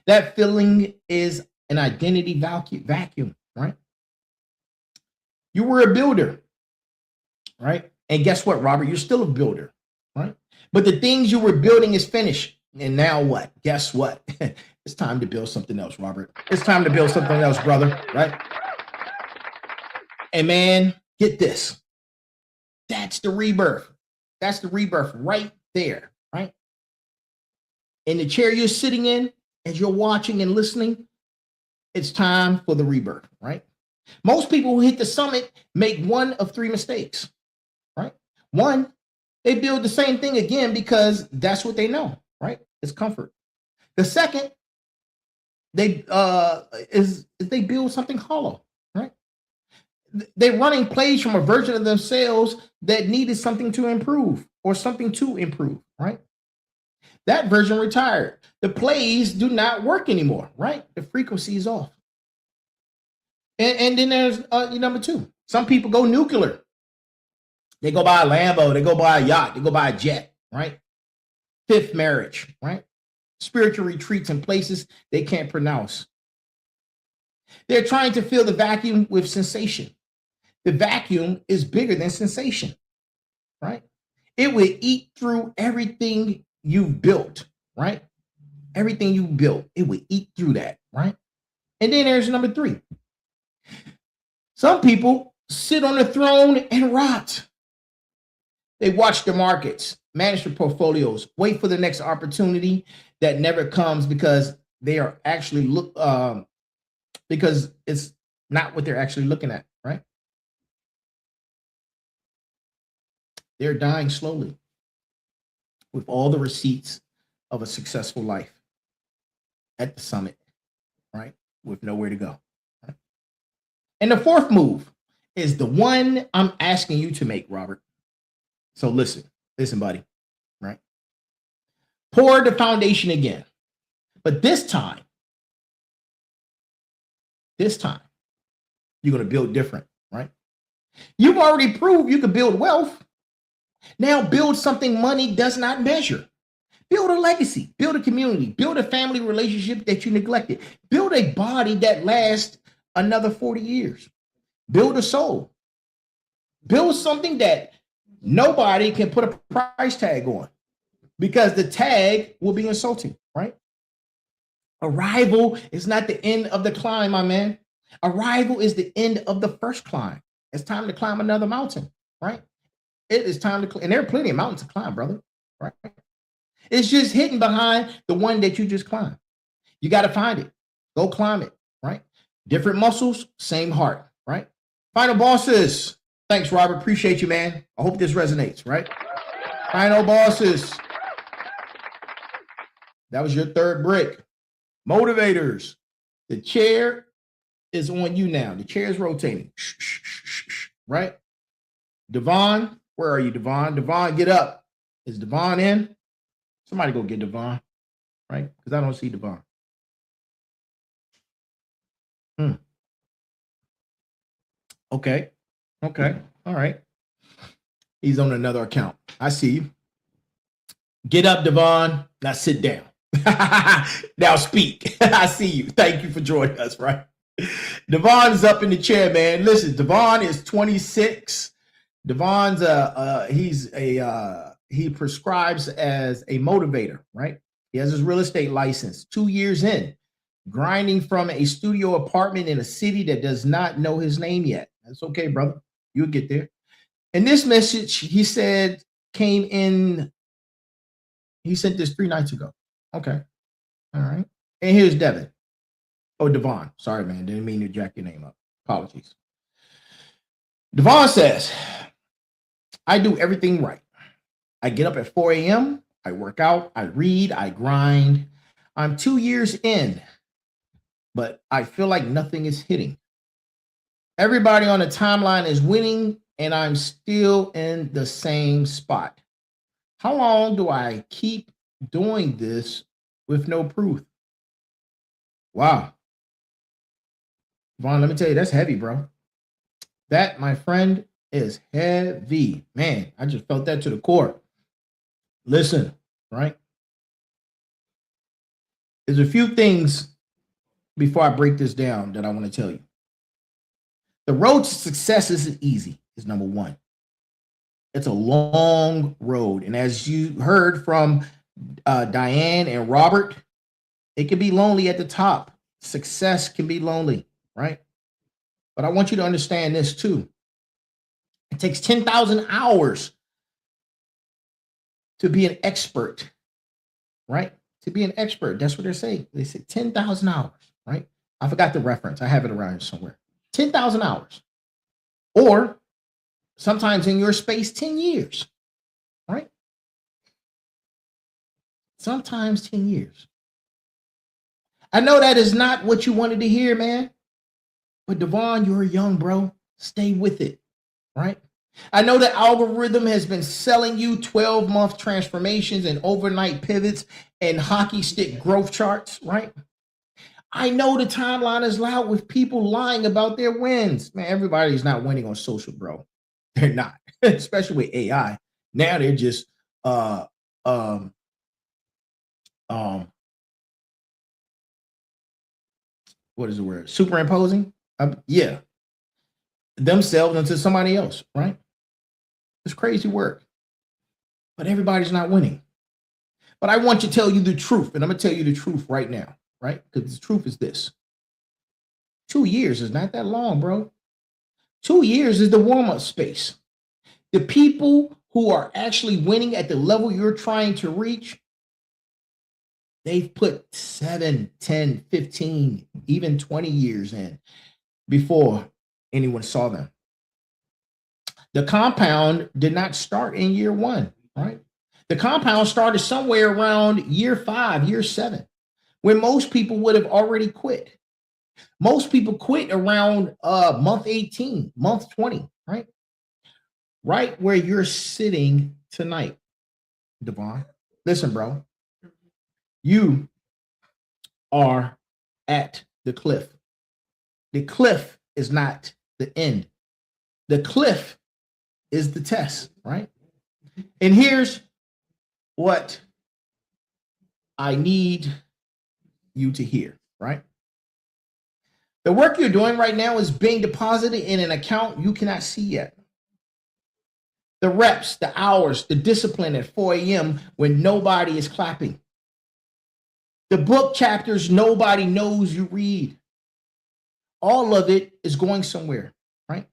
That feeling is an identity vacuum, right? You were a builder, right? And guess what, Robert? You're still a builder, right? But the things you were building is finished. And now what? Guess what? It's time to build something else, Robert. It's time to build something else, brother, right? And man, get this. That's the rebirth. That's the rebirth right there, right? In the chair you're sitting in, as you're watching and listening, it's time for the rebirth, right? Most people who hit the summit make one of three mistakes, right? One, they build the same thing again because that's what they know, right? It's comfort. The second, they build something hollow, right? They're running plays from a version of themselves that needed something to improve or something to improve, right? That version retired. The plays do not work anymore, right? The frequency is off. And then there's number two. Some people go nuclear. They go buy a Lambo, they go buy a yacht, they go buy a jet, right? Fifth marriage, right? Spiritual retreats in places they can't pronounce. They're trying to fill the vacuum with sensation. The vacuum is bigger than sensation, right? It will eat through everything you've built, right? Everything you built, it will eat through that, right? And then there's number three. Some people sit on the throne and rot. They watch the markets, manage their portfolios, wait for the next opportunity that never comes because they are actually because it's not what they're actually looking at, right? They're dying slowly with all the receipts of a successful life at the summit, right? With nowhere to go. Right? And the fourth move is the one I'm asking you to make, Robert. So listen, buddy, right? Pour the foundation again. But this time, you're going to build different, right? You've already proved you can build wealth. Now build something money does not measure. Build a legacy, build a community, build a family relationship that you neglected. Build a body that lasts another 40 years. Build a soul. Build something that nobody can put a price tag on because the tag will be insulting, right? Arrival is not the end of the climb, my man. Arrival is the end of the first climb. It's time to climb another mountain, right? It is time to, and there are plenty of mountains to climb, brother, right? It's just hidden behind the one that you just climbed. You got to find it. Go climb it, right? Different muscles, same heart, right? Final bosses. Thanks, Robert. Appreciate you, man. I hope this resonates, right? Final bosses. That was your third brick. Motivators. The chair is on you now. The chair is rotating. Right? Devon, where are you, Devon? Devon, get up. Is Devon in? Somebody go get Devon, right? Because I don't see Devon. Okay. Okay. All right. He's on another account. I see you. Get up, Devon. Now sit down. Now speak. I see you. Thank you for joining us, right? Devon is up in the chair, man. Listen, Devon is 26. Devon's he prescribes as a motivator, right? He has his real estate license, 2 years in, grinding from a studio apartment in a city that does not know his name yet. That's okay, brother. You'll get there. And this message, he said, came in. He sent this 3 nights ago. Okay. All right. And here's Devin. Oh, Devon. Sorry, man. Didn't mean to jack your name up. Apologies. Devon says, I do everything right. I get up at 4 a.m. I work out. I read. I grind. I'm 2 years in, but I feel like nothing is hitting. Everybody on the timeline is winning, and I'm still in the same spot. How long do I keep doing this with no proof? Wow. Vaughn, let me tell you, that's heavy, bro. That, my friend, is heavy. Man, I just felt that to the core. Listen, right? There's a few things before I break this down that I want to tell you. The road to success isn't easy, is number one. It's a long road. And as you heard from Diane and Robert, it can be lonely at the top. Success can be lonely, right? But I want you to understand this too. It takes 10,000 hours to be an expert, right? To be an expert. That's what they're saying. They say 10,000 hours, right? I forgot the reference. I have it around here somewhere. 10,000 hours. Or sometimes in your space, 10 years, right? Sometimes 10 years. I know that is not what you wanted to hear, man. But Devon, you're young, bro. Stay with it, right? I know the algorithm has been selling you 12-month transformations and overnight pivots and hockey stick growth charts, right? I know the timeline is loud with people lying about their wins. Man, everybody's not winning on social, bro. They're not, especially with AI. Now they're just what is the word? Superimposing? Yeah. Themselves into somebody else, right? It's crazy work. But everybody's not winning. But I want to tell you the truth, and I'm going to tell you the truth right now, right? Because the truth is this. 2 years is not that long, bro. 2 years is the warm-up space. The people who are actually winning at the level you're trying to reach, they've put 7, 10, 15, even 20 years in before anyone saw them. The compound did not start in year 1, right? The compound started somewhere around year 5, year 7, when most people would have already quit. Most people quit around month 18, month 20, right? Right where you're sitting tonight, Devon. Listen, bro. You are at the cliff. The cliff is not the end. The cliff is the test, right? And here's what I need you to hear, right? The work you're doing right now is being deposited in an account you cannot see yet. The reps, the hours, the discipline at 4 a.m. when nobody is clapping. The book chapters nobody knows you read. All of it is going somewhere, right?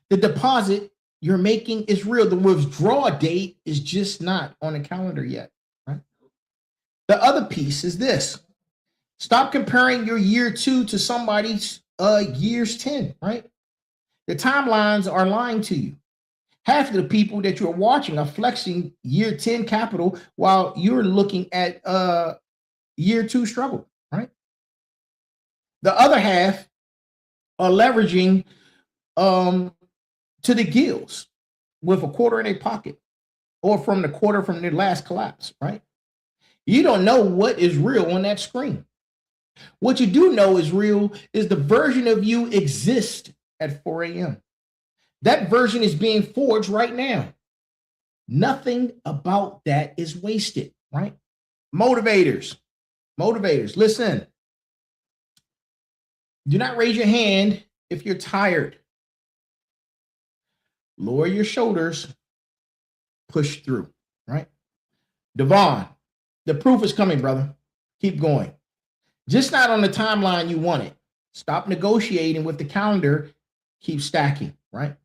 The deposit you're making is real. The withdrawal date is just not on the calendar yet, right? The other piece is this. Stop comparing your year 2 to somebody's years 10, right? The timelines are lying to you. Half of the people that you're watching are flexing year 10 capital while you're looking at year 2 struggle, right? The other half are leveraging to the gills with a quarter in their pocket or from the quarter from their last collapse, right? You don't know what is real on that screen. What you do know is real is the version of you exists at 4 a.m. That version is being forged right now. Nothing about that is wasted, right? Motivators, listen. Do not raise your hand if you're tired. Lower your shoulders, push through, right? Devon, the proof is coming, brother. Keep going. Just not on the timeline you want it. Stop negotiating with the calendar. Keep stacking, right?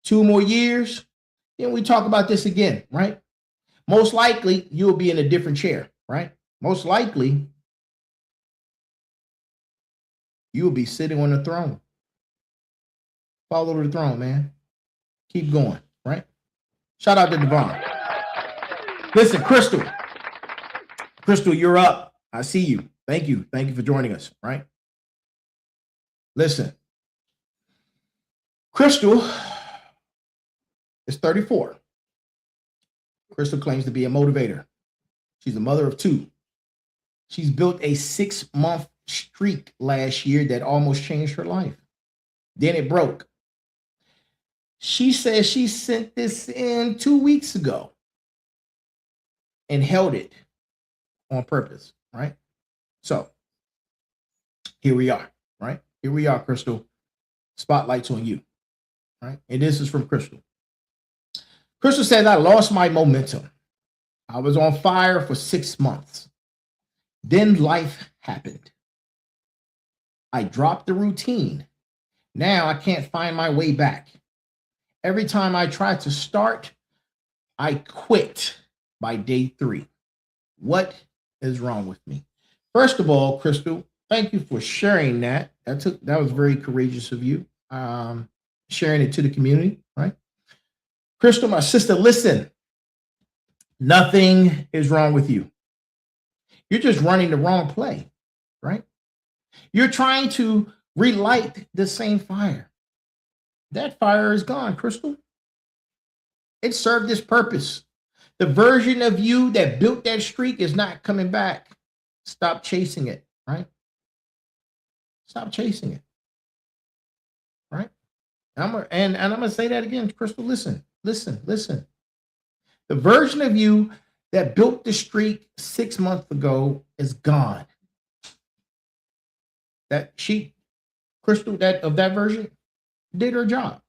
2 more years, then we talk about this again, right? Most likely, you'll be in a different chair, right? Most likely, you'll be sitting on the throne. Follow the throne, man. Keep going, right? Shout out to Devon. Listen, Crystal. Crystal, you're up. I see you. Thank you. Thank you for joining us, right? Listen. Crystal is 34. Crystal claims to be a motivator. She's a mother of 2. She's built a 6-month streak last year that almost changed her life. Then it broke. She says she sent this in 2 weeks ago and held it on purpose, right? So here we are, right? Here we are, Crystal. Spotlight's on you, right? And this is from Crystal. Crystal says, I lost my momentum. I was on fire for 6 months. Then life happened. I dropped the routine. Now I can't find my way back. Every time I try to start, I quit by day 3. What is wrong with me? First of all, Crystal, thank you for sharing that. That was very courageous of you, sharing it to the community, right? Crystal, my sister, listen. Nothing is wrong with you. You're just running the wrong play, right? You're trying to relight the same fire. That fire is gone, Crystal. It served its purpose. The version of you that built that streak is not coming back. Stop chasing it, right? Stop chasing it, right? I'm gonna say that again, Crystal. Listen. The version of you that built the streak 6 months ago is gone. Crystal, that version did her job.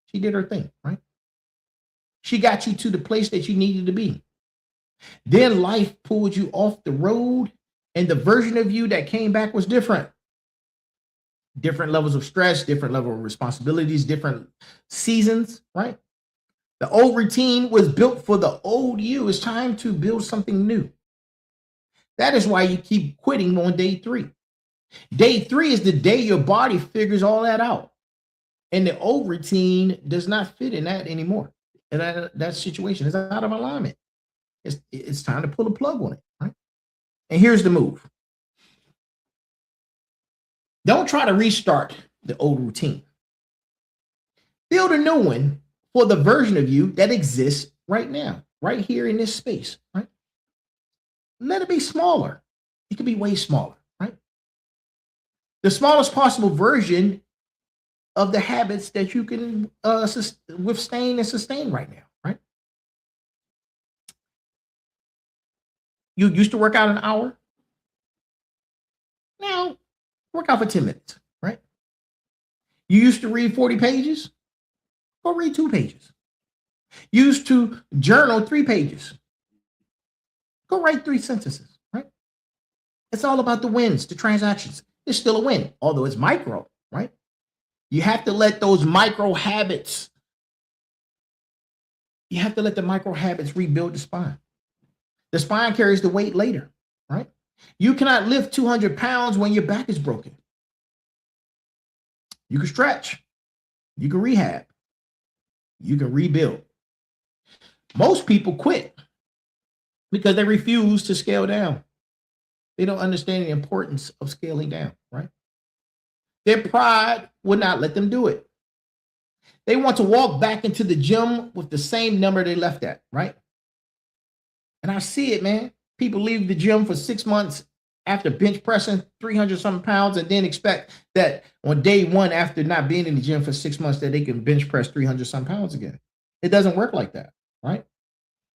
She did her thing, right? She got you to the place that you needed to be. Then life pulled you off the road, and the version of you that came back was different. Different levels of stress, different level of responsibilities, different seasons, right? The old routine was built for the old you. It's time to build something new. That is why you keep quitting on day 3. Day 3 is the day your body figures all that out. And the old routine does not fit in that anymore. And that situation is out of alignment. It's time to pull a plug on it, right? And here's the move. Don't try to restart the old routine. Build a new one for the version of you that exists right now, right here in this space, right? Let it be smaller. It could be way smaller, right? The smallest possible version of the habits that you can withstand and sustain right now, right? You used to work out an hour. Now, work out for 10 minutes, right? You used to read 40 pages. Go read 2 pages. You used to journal 3 pages. Go write 3 sentences, right? It's all about the wins, the transactions. It's still a win, although it's micro, right? You have to let those micro habits, rebuild the spine. The spine carries the weight later, right? You cannot lift 200 pounds when your back is broken. You can stretch. You can rehab. You can rebuild. Most people quit because they refuse to scale down. They don't understand the importance of scaling down, right? Their pride would not let them do it. They want to walk back into the gym with the same number they left at, right? And I see it, man. People leave the gym for 6 months after bench pressing 300 something pounds and then expect that on day one, after not being in the gym for 6 months, that they can bench press 300 some pounds again. It doesn't work like that, right?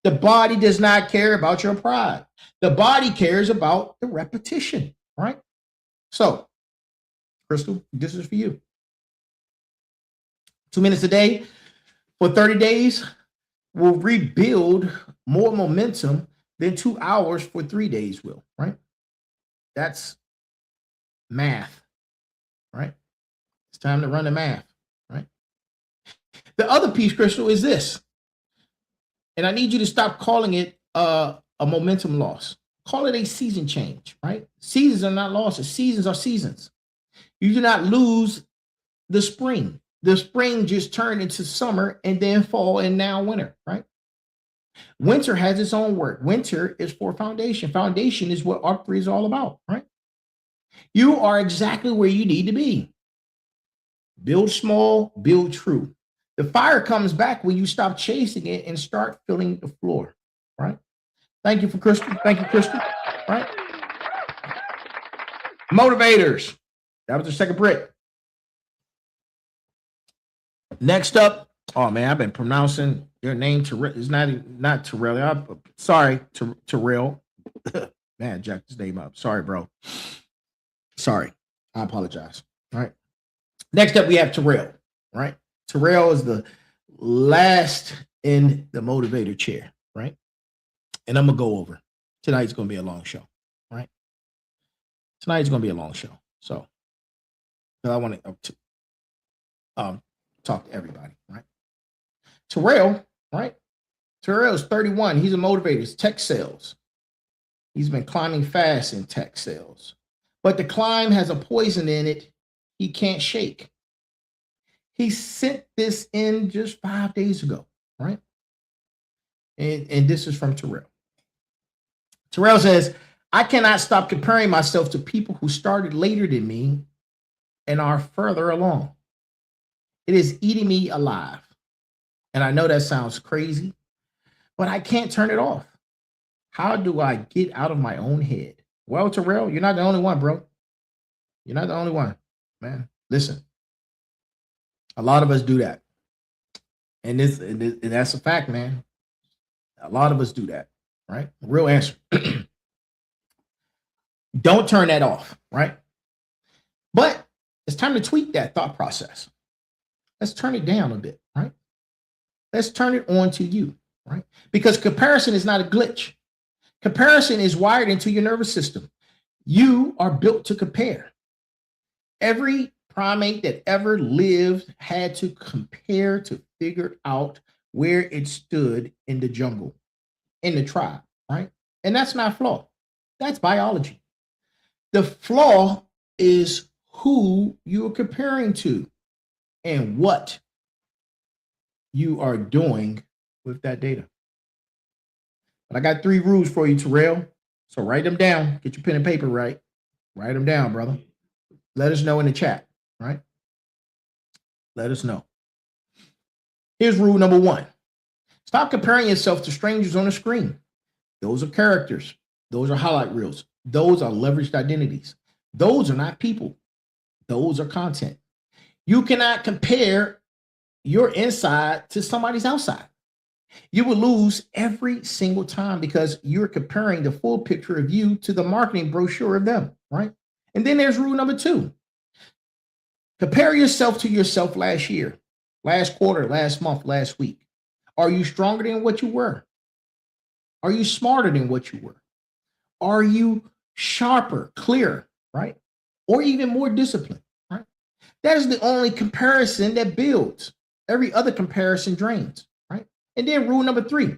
The body does not care about your pride. The body cares about the repetition, right? So, Crystal, this is for you. 2 minutes a day for 30 days will rebuild more momentum than 2 hours for 3 days will, right? That's math, right? It's time to run the math, right? The other piece, Crystal, is this. And I need you to stop calling it a momentum loss. Call it a season change, right? Seasons are not losses. Seasons are seasons. You do not lose the spring. The spring just turned into summer and then fall and now winter, right? Winter has its own work. Winter is for foundation. Foundation is what Arc 3 is all about, right? You are exactly where you need to be. Build small, build true. The fire comes back when you stop chasing it and start filling the floor, right? Thank you for Crystal. Thank you, Crystal, right? Motivators. That was the second brick. Next up, oh man, I've been pronouncing your name. It's not Terrell. Sorry, Terrell. Man, jack his name up. Sorry, bro. Sorry, I apologize. All right. Next up, we have Terrell. Right. Terrell is the last in the motivator chair. Right. And I'm gonna go over. Tonight's gonna be a long show. Right. Tonight's gonna be a long show. So, I want to talk to everybody, right? Terrell, right? Terrell is 31. He's a motivator. It's tech sales. He's been climbing fast in tech sales, but the climb has a poison in it he can't shake. He sent this in just 5 days ago, right? And this is from Terrell. Terrell says, I cannot stop comparing myself to people who started later than me and are further along. It is eating me alive. And I know that sounds crazy, but I can't turn it off. How do I get out of my own head? Well, Terrell, you're not the only one, bro. You're not the only one, man. Listen, a lot of us do that. And that's a fact, man. A lot of us do that, right? Real answer. Don't turn that off, right? But it's time to tweak that thought process. Let's turn it down a bit, right? Let's turn it on to you, right? Because comparison is not a glitch. Comparison is wired into your nervous system. You are built to compare. Every primate that ever lived had to compare to figure out where it stood in the jungle, in the tribe, right? And that's not flaw. That's biology. The flaw is who you are comparing to and what you are doing with that data. But I got 3 rules for you, Terrell. So write them down. Get your pen and paper right. Write them down, brother. Let us know in the chat, right? Let us know. Here's rule number 1. Stop comparing yourself to strangers on a screen. Those are characters. Those are highlight reels. Those are leveraged identities. Those are not people. Those are content. You cannot compare your inside to somebody's outside. You will lose every single time because you're comparing the full picture of you to the marketing brochure of them, right? And then there's rule number 2. Compare yourself to yourself last year, last quarter, last month, last week. Are you stronger than what you were? Are you smarter than what you were? Are you sharper, clearer, right? Or even more disciplined, right? That is the only comparison that builds. Every other comparison drains, right? And then rule number 3.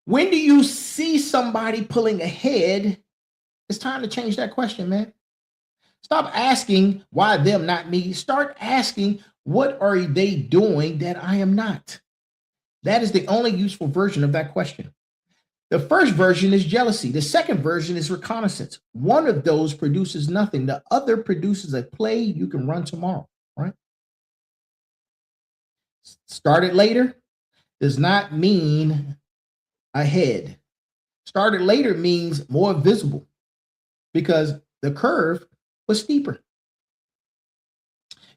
When do you see somebody pulling ahead? It's time to change that question, man. Stop asking why them, not me. Start asking, what are they doing that I am not? That is the only useful version of that question. The first version is jealousy. The second version is reconnaissance. One of those produces nothing. The other produces a play you can run tomorrow, right? Started later does not mean ahead. Started later means more visible because the curve was steeper.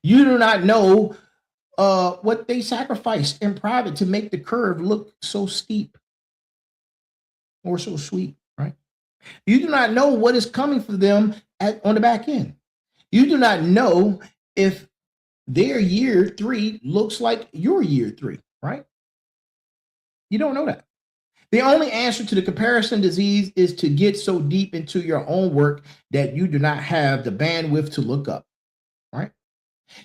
You do not know what they sacrificed in private to make the curve look so steep or so sweet, right? You do not know what is coming for them on the back end. You do not know if their year 3 looks like your year 3, right? You don't know that. The only answer to the comparison disease is to get so deep into your own work that you do not have the bandwidth to look up, right?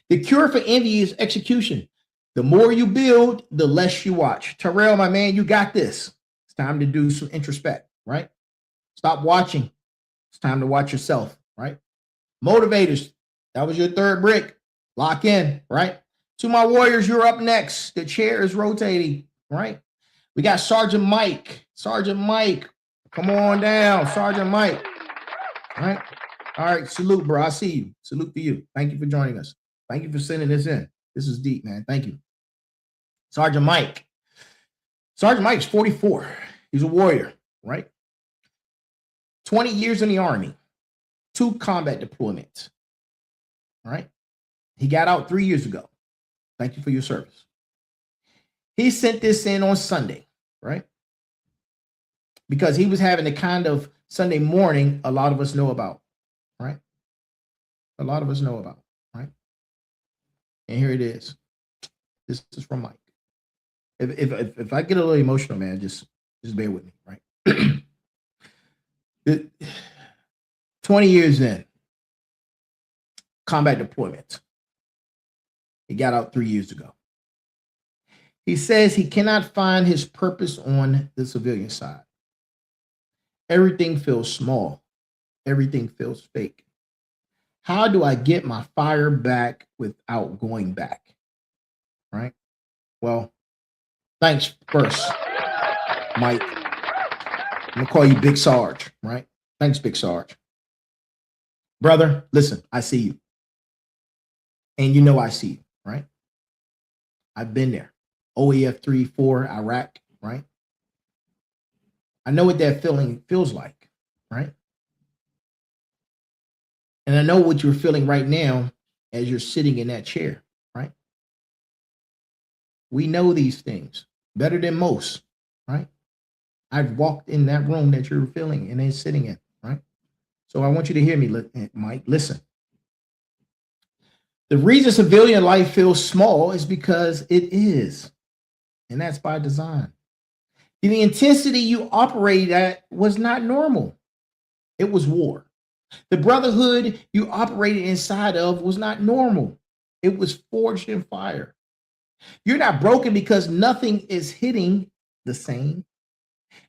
The cure for envy is execution. The more you build, the less you watch. Terrell, my man, you got this. It's time to do some introspect, right? Stop watching. It's time to watch yourself, right? Motivators, that was your third brick. Lock in, right? To my warriors, you're up next. The chair is rotating, right? We got Sergeant Mike. Sergeant Mike, come on down. Sergeant Mike, all right? All right, salute, bro. I see you. Salute to you. Thank you for joining us. Thank you for sending this in. This is deep, man. Thank you. Sergeant Mike. Sergeant Mike's 44. He's a warrior, right? 20 years in the Army, 2 combat deployments, right? He got out 3 years ago. Thank you for your service. He sent this in on Sunday, right? Because he was having the kind of Sunday morning a lot of us know about, right? A lot of us know about, right? And here it is. This is from Mike. If I get a little emotional, man, just bear with me, right? 20 years in, combat deployment. He got out 3 years ago. He says he cannot find his purpose on the civilian side. Everything feels small. Everything feels fake. How do I get my fire back without going back? Right? Well, thanks first, Mike. I'm going to call you Big Sarge, right? Thanks, Big Sarge. Brother, listen, I see you. And you know I see you, right? I've been there. OEF 3-4, Iraq, right? I know what that feeling feels like, right? And I know what you're feeling right now as you're sitting in that chair, right? We know these things better than most, right? I've walked in that room that you're feeling and then sitting in, right? So I want you to hear me, Mike. Listen. The reason civilian life feels small is because it is. And that's by design. The intensity you operated at was not normal. It was war. The brotherhood you operated inside of was not normal. It was forged in fire. You're not broken because nothing is hitting the same.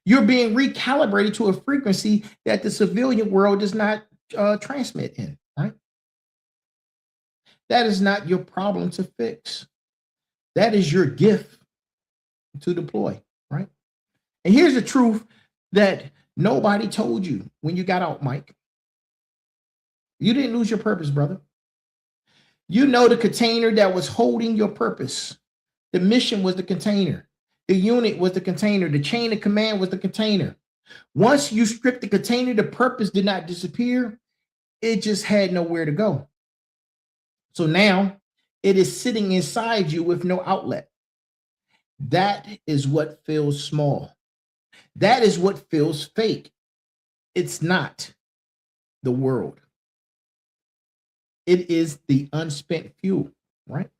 You're being recalibrated to a frequency that the civilian world does not transmit in, right? That is not your problem to fix. That is your gift to deploy, right? And here's the truth that nobody told you when you got out, Mike. You didn't lose your purpose, brother. You know the container that was holding your purpose. The mission was the container. The unit was the container. The chain of command was the container. Once you stripped the container, the purpose did not disappear. It just had nowhere to go. So now it is sitting inside you with no outlet. That is what feels small. That is what feels fake. It's not the world. It is the unspent fuel, right?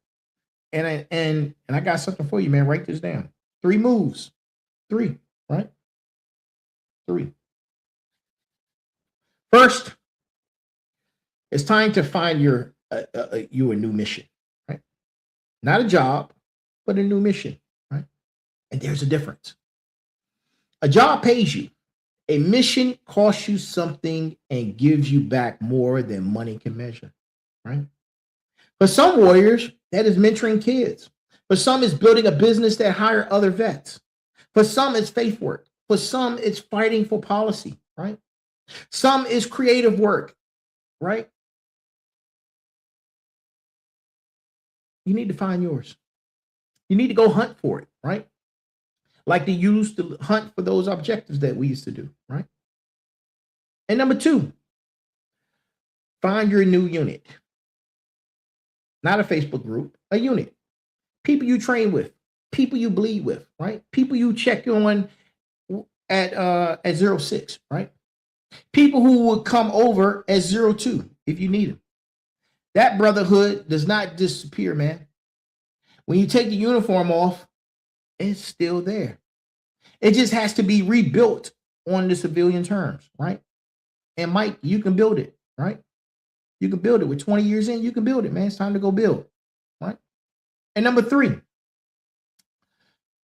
And I got something for you, man. Write this down. 3 moves. 3, right? 3. First, it's time to find you a new mission, right? Not a job, but a new mission, right? And there's a difference. A job pays you. A mission costs you something and gives you back more than money can measure, right? For some warriors, that is mentoring kids. For some, it's building a business that hire other vets. For some, it's faith work. For some, it's fighting for policy, right? Some is creative work, right? You need to find yours. You need to go hunt for it, right? Like they used to hunt for those objectives that we used to do, right? And number two, find your new unit. Not a Facebook group, a unit. People you train with, people you bleed with, right? People you check on at 06, right? People who would come over at 02 if you need them. That brotherhood does not disappear, man. When you take the uniform off, it's still there. It just has to be rebuilt on the civilian terms, right? And Mike, you can build it, right? You can build it with 20 years in, you can build it, man. It's time to go build, right? And number three,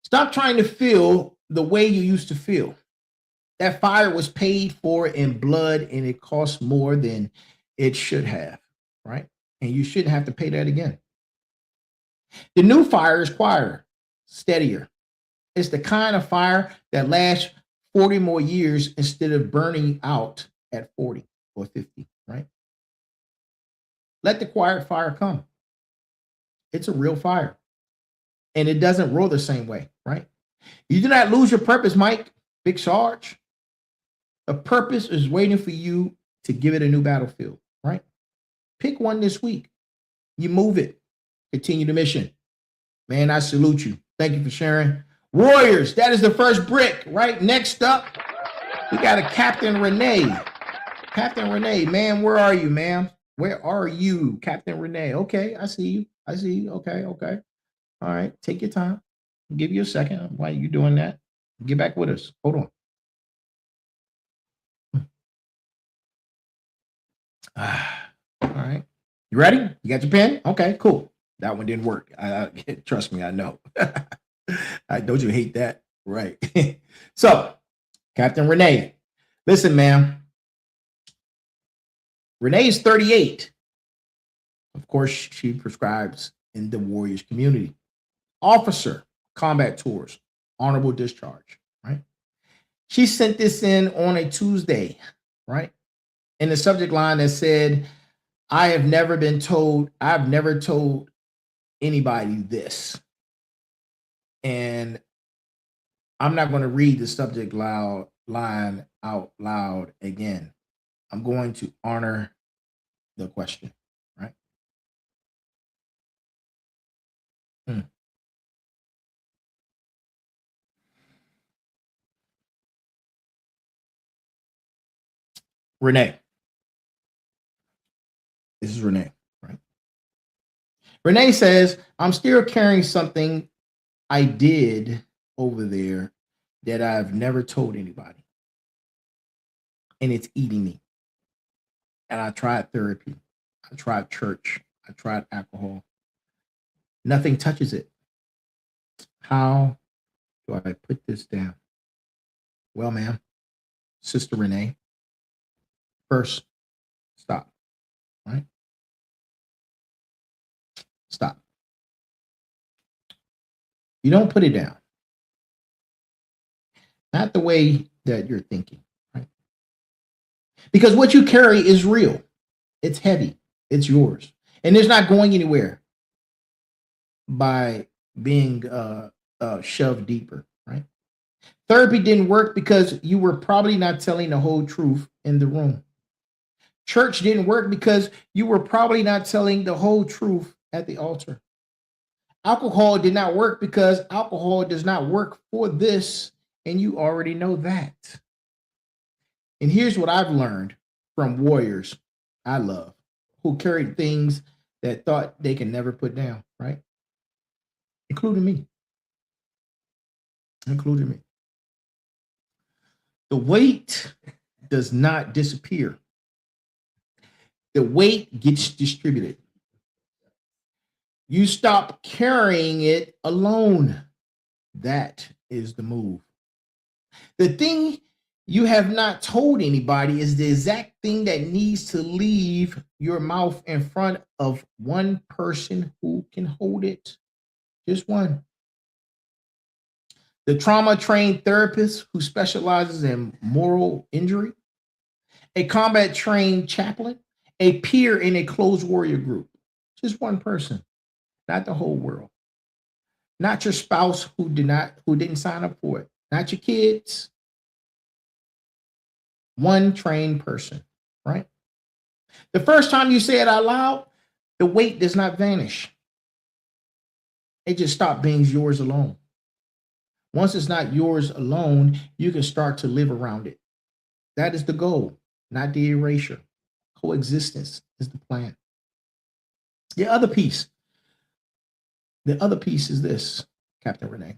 stop trying to feel the way you used to feel. That fire was paid for in blood and it cost more than it should have, right? And you shouldn't have to pay that again. The new fire is quieter, steadier. It's the kind of fire that lasts 40 more years instead of burning out at 40 or 50, right? Let the quiet fire come. It's a real fire. And it doesn't roll the same way, right? You do not lose your purpose, Mike. Big charge. A purpose is waiting for you to give it a new battlefield, right? Pick one this week. You move it. Continue the mission. Man, I salute you. Thank you for sharing. Warriors, that is the first brick, right? Next up, we got a Captain Renee. Captain Renee, man, where are you, ma'am? Where are you, Captain Renee? Okay, I see you. I see you. Okay. All right, take your time. I'll give you a second. Why are you doing that? Get back with us. Hold on. All right. You ready? You got your pen? Okay, cool. That one didn't work. Trust me, I know. Don't you hate that? Right. So, Captain Renee, listen, ma'am. Renee is 38. Of course, she prescribes in the Warriors community. Officer, combat tours, honorable discharge, right? She sent this in on a Tuesday, right? In the subject line that said, I've never told anybody this. And I'm not going to read the subject line out loud again. I'm going to honor the question, right? Renee. This is Renee, right? Renee says, I'm still carrying something I did over there that I've never told anybody. And it's eating me. And I tried therapy. I tried church. I tried alcohol. Nothing touches it. How do I put this down? Well, ma'am, Sister Renee, first, stop, right? Stop. You don't put it down. Not the way that you're thinking, right? Because what you carry is real. It's heavy. It's yours. And it's not going anywhere by being shoved deeper, right? Therapy didn't work because you were probably not telling the whole truth in the room. Church didn't work because you were probably not telling the whole truth at the altar. Alcohol did not work because alcohol does not work for this, and you already know that. And here's what I've learned from warriors I love who carried things that thought they can never put down, right? Including me. The weight does not disappear. The weight gets distributed. You stop carrying it alone. That is the move. The thing you have not told anybody is the exact thing that needs to leave your mouth in front of one person who can hold it. Just one. The trauma trained therapist who specializes in moral injury, a combat trained chaplain, a peer in a closed warrior group. Just one person, not the whole world. Not your spouse who didn't sign up for it. Not your kids. One trained person, right? The first time you say it out loud, the weight does not vanish. It just stops being yours alone. Once it's not yours alone, you can start to live around it. That is the goal, not the erasure. Coexistence is the plan. The other piece is this, Captain Renee.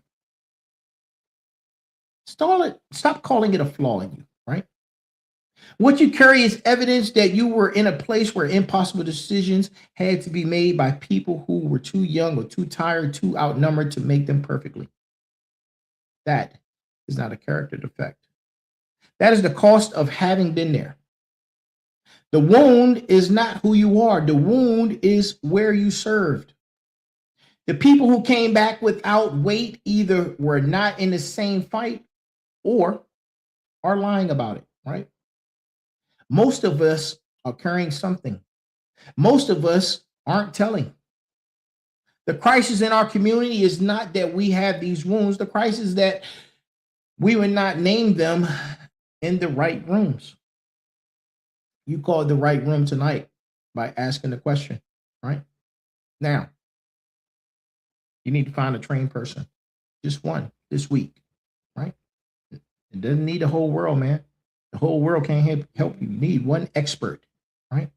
Stop calling it a flaw in you, right? What you carry is evidence that you were in a place where impossible decisions had to be made by people who were too young or too tired, too outnumbered to make them perfectly. That is not a character defect. That is the cost of having been there. The wound is not who you are. The wound is where you served. The people who came back without weight either were not in the same fight or are lying about it, right? Most of us are carrying something. Most of us aren't telling. The crisis in our community is not that we have these wounds. The crisis is that we would not name them in the right rooms. You called the right room tonight by asking the question, right? Now, you need to find a trained person, just one this week, right? It doesn't need the whole world, man. The whole world can't help you. You need one expert, right?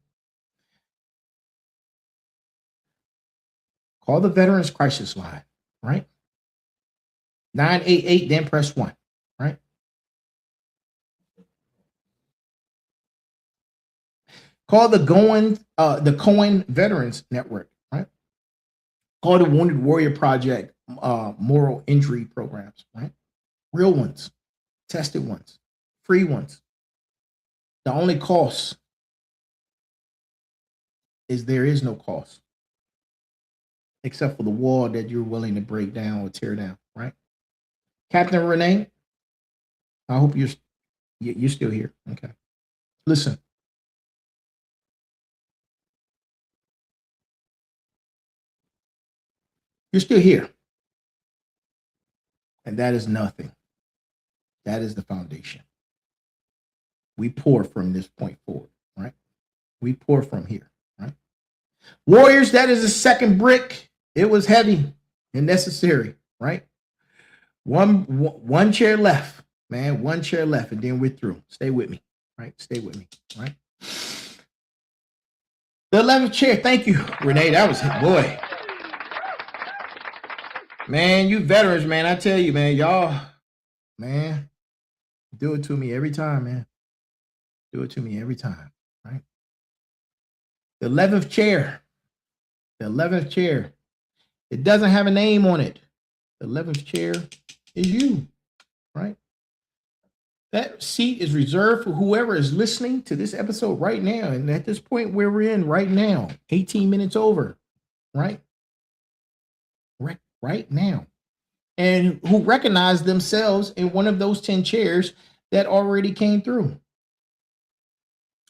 Call the Veterans Crisis Line, right? 988, then press 1, right? Call the Cohen Veterans Network, right? Call the Wounded Warrior Project moral injury programs, right? Real ones, tested ones, free ones. The only cost is there is no cost except for the wall that you're willing to break down or tear down, right? Captain Renee, I hope you're still here. Okay. Listen. You're still here. And that is nothing. That is the foundation. We pour from this point forward, right? We pour from here, right? Warriors, that is the second brick. It was heavy and necessary, right? One chair left, man. One chair left, and then we're through. Stay with me, right? Stay with me, right? The 11th chair. Thank you, Renee. That was boy. Man, you veterans, man. I tell you, man, y'all, man, do it to me every time, man. Do it to me every time, right? The 11th chair. The 11th chair. It doesn't have a name on it. The 11th chair is you, right? That seat is reserved for whoever is listening to this episode right now. And at this point where we're in right now, 18 minutes over, right? Right now. And who recognize themselves in one of those 10 chairs that already came through.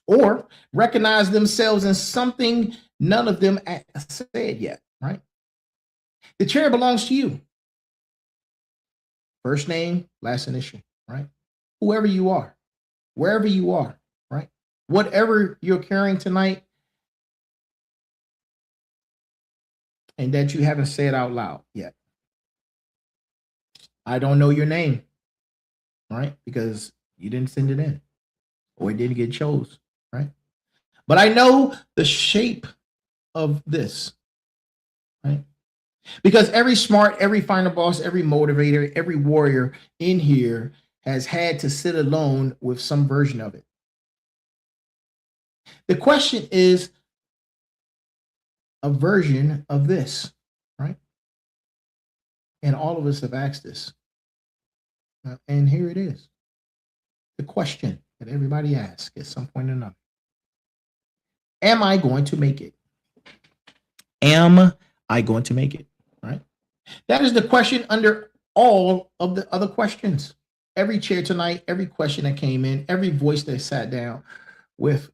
Or recognize themselves in something none of them said yet, right? The chair belongs to you. First name, last initial, right? Whoever you are, wherever you are, right? Whatever you're carrying tonight and that you haven't said out loud yet. I don't know your name, right? Because you didn't send it in or it didn't get chose, right? But I know the shape of this, right? Because every smart, every final boss, every motivator, every warrior in here has had to sit alone with some version of it. The question is a version of this, right? And all of us have asked this. And here it is. the question that everybody asks at some point or another. Am I going to make it? Am I going to make it? Right? That is the question under all of the other questions. Every chair tonight, every question that came in, every voice that sat down with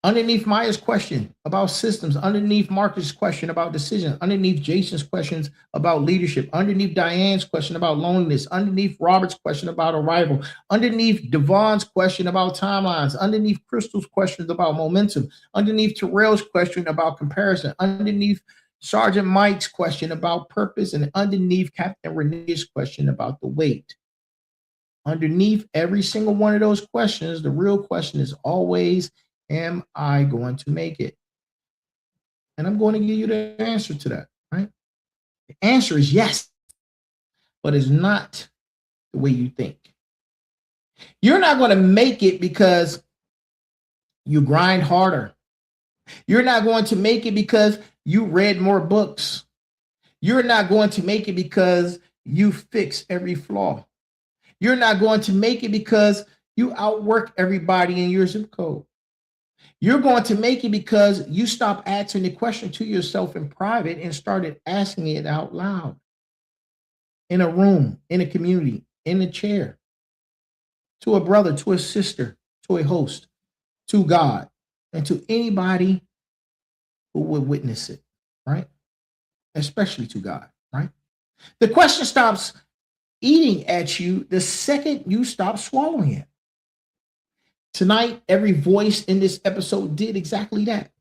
underneath Maya's question about systems, underneath Marcus' question about decision, underneath Jason's questions about leadership, underneath Diane's question about loneliness, underneath Robert's question about arrival, underneath Devon's question about timelines, underneath Crystal's questions about momentum, underneath Terrell's question about comparison, underneath Sergeant Mike's question about purpose, and underneath Captain Renee's question about the weight. Underneath every single one of those questions, the real question is always, am I going to make it? And I'm going to give you the answer to that, right? The answer is yes, but it's not the way you think. You're not going to make it because you grind harder. You're not going to make it because you read more books. You're not going to make it because you fix every flaw. You're not going to make it because you outwork everybody in your zip code. You're going to make it because you stop answering the question to yourself in private and started asking it out loud. In a room, in a community, in a chair, to a brother, to a sister, to a host, to God, and to anybody who would witness it, right? Especially to God, right? The question stops eating at you the second you stop swallowing it. Tonight, every voice in this episode did exactly that.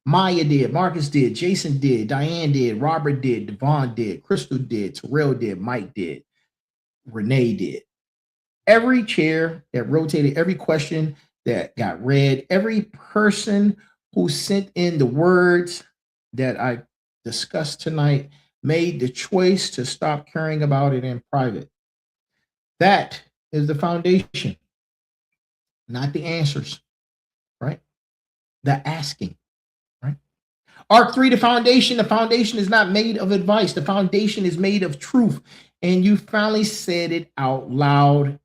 Maya did, Marcus did, Jason did, Diane did, Robert did, Devon did, Crystal did, Terrell did, Mike did, Renee did. Every chair that rotated, every question that got read, every person who sent in the words that I discussed tonight made the choice to stop caring about it in private. That is the foundation, not the answers, right? The asking, right? Arc 3, the foundation is not made of advice. The foundation is made of truth. And you finally said it out loud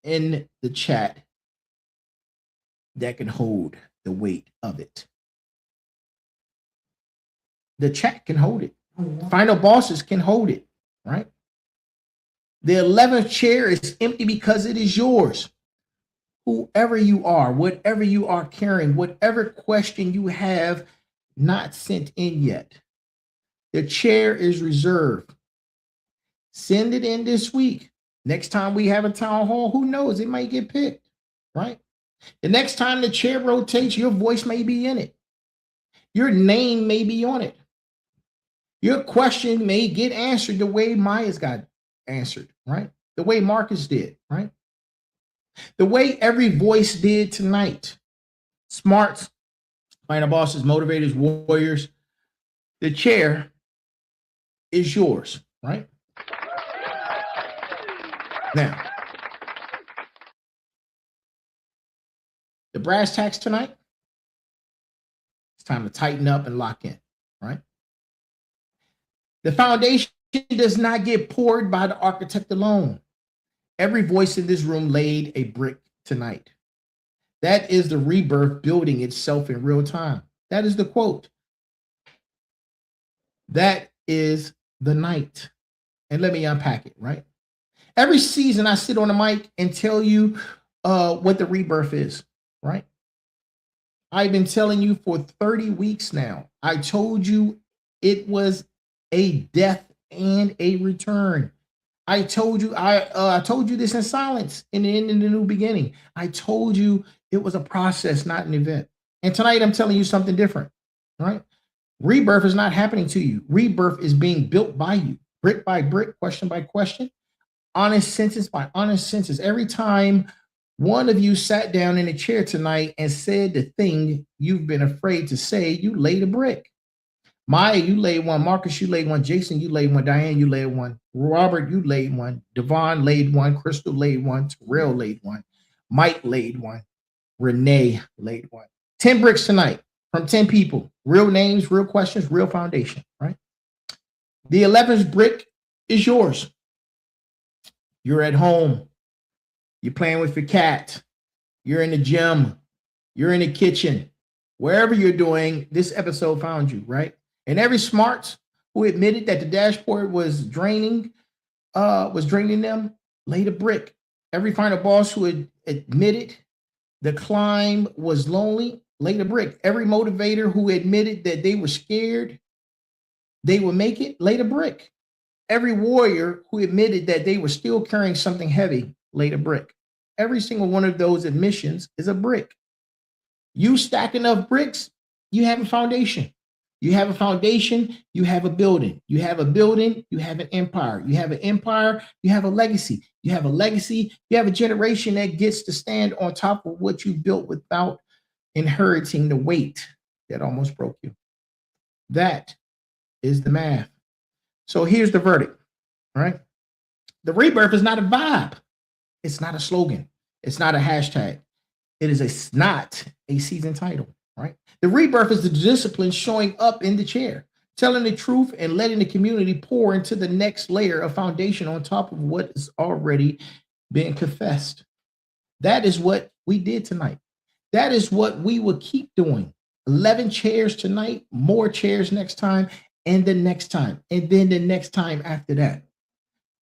in the chat that can hold the weight of it. The chat can hold it. Final bosses can hold it, right? The 11th chair is empty because it is yours. Whoever you are, whatever you are carrying, whatever question you have not sent in yet, the chair is reserved. Send it in this week. Next time we have a town hall, who knows? It might get picked, right? The next time the chair rotates, your voice may be in it. Your name may be on it. Your question may get answered the way Maya's got answered, right? The way Marcus did, right? The way every voice did tonight. Smarts, final bosses, motivators, warriors. The chair is yours, right? Now, the brass tacks tonight, it's time to tighten up and lock in, right? The foundation does not get poured by the architect alone. Every voice in this room laid a brick tonight. That is the rebirth building itself in real time. That is the quote. That is the night. And let me unpack it, right? Every season I sit on the mic and tell you what the rebirth is, right? I've been telling you for 30 weeks now. I told you it was a death and a return. I told you this in silence in the end of the new beginning. I told you it was a process, not an event. And tonight I'm telling you something different, right? Rebirth is not happening to you. Rebirth is being built by you, brick by brick, question by question, honest sentence by honest sentence. Every time one of you sat down in a chair tonight and said the thing you've been afraid to say, you laid a brick. Maya, you laid one. Marcus, you laid one. Jason, you laid one. Diane, you laid one. Robert, you laid one. Devon laid one. Crystal laid one. Terrell laid one. Mike laid one. Renee laid one. 10 bricks tonight from 10 people. Real names, real questions, real foundation, right? The 11th brick is yours. You're at home. You're playing with your cat. You're in the gym. You're in the kitchen. Wherever you're doing, this episode found you, right? And every smarts who admitted that the dashboard was draining them, laid a brick. Every final boss who had admitted the climb was lonely, laid a brick. Every motivator who admitted that they were scared they would make it, laid a brick. Every warrior who admitted that they were still carrying something heavy, laid a brick. Every single one of those admissions is a brick. You stack enough bricks, you have a foundation. You have a foundation, you have a building. You have a building, you have an empire. You have an empire, you have a legacy. You have a legacy, you have a generation that gets to stand on top of what you built without inheriting the weight that almost broke you. That is the math. So here's the verdict, right? The rebirth is not a vibe. It's not a slogan. It's not a hashtag. It is not a season title, right? The rebirth is the discipline showing up in the chair, telling the truth and letting the community pour into the next layer of foundation on top of what is already being confessed. That is what we did tonight. That is what we will keep doing. 11 chairs tonight, more chairs next time, and the next time, and then the next time after that.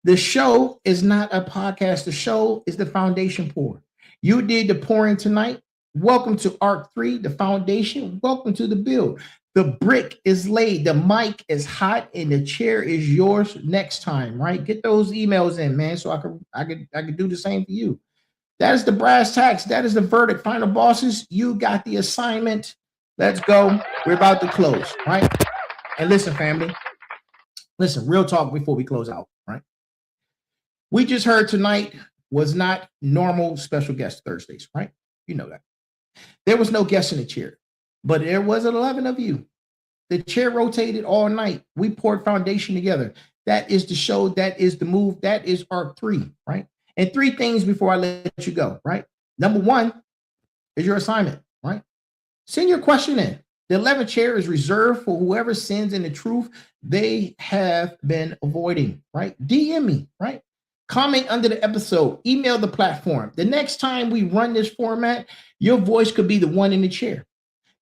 The show is not a podcast. The show is the foundation pour. You did the pouring tonight. Welcome to Arc 3, the foundation. Welcome to the build. The brick is laid. The mic is hot, and the chair is yours next time, right? Get those emails in, man, so I could do the same for you. That is the brass tacks. That is the verdict. Final bosses, you got the assignment. Let's go. We're about to close, right? And listen, family. Listen, real talk before we close out, right? We just heard tonight was not normal special guest Thursdays, right? You know that. There was no guest in the chair, but there was 11 of you. The chair rotated all night. We poured foundation together. That is the show. That is the move. That is Arc 3, right? And 3 things before I let you go, right? Number 1 is your assignment, right? Send your question in. The 11th chair is reserved for whoever sends in the truth they have been avoiding, right? DM me, right? Comment under the episode, email the platform. The next time we run this format, your voice could be the one in the chair.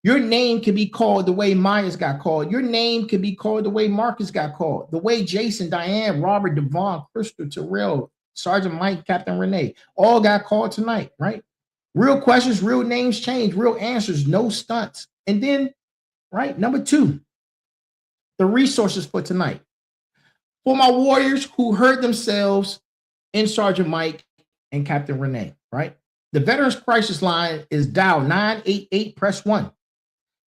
Your name could be called the way Maya's got called. Your name could be called the way Marcus got called, the way Jason, Diane, Robert, Devon, Crystal, Terrell, Sergeant Mike, Captain Renee, all got called tonight, right? Real questions, real names change, real answers, no stunts. And then, right, number 2, the resources for tonight. For my warriors who hurt themselves in Sergeant Mike and Captain Renee, right? The Veterans Crisis Line is dial 988, press 1.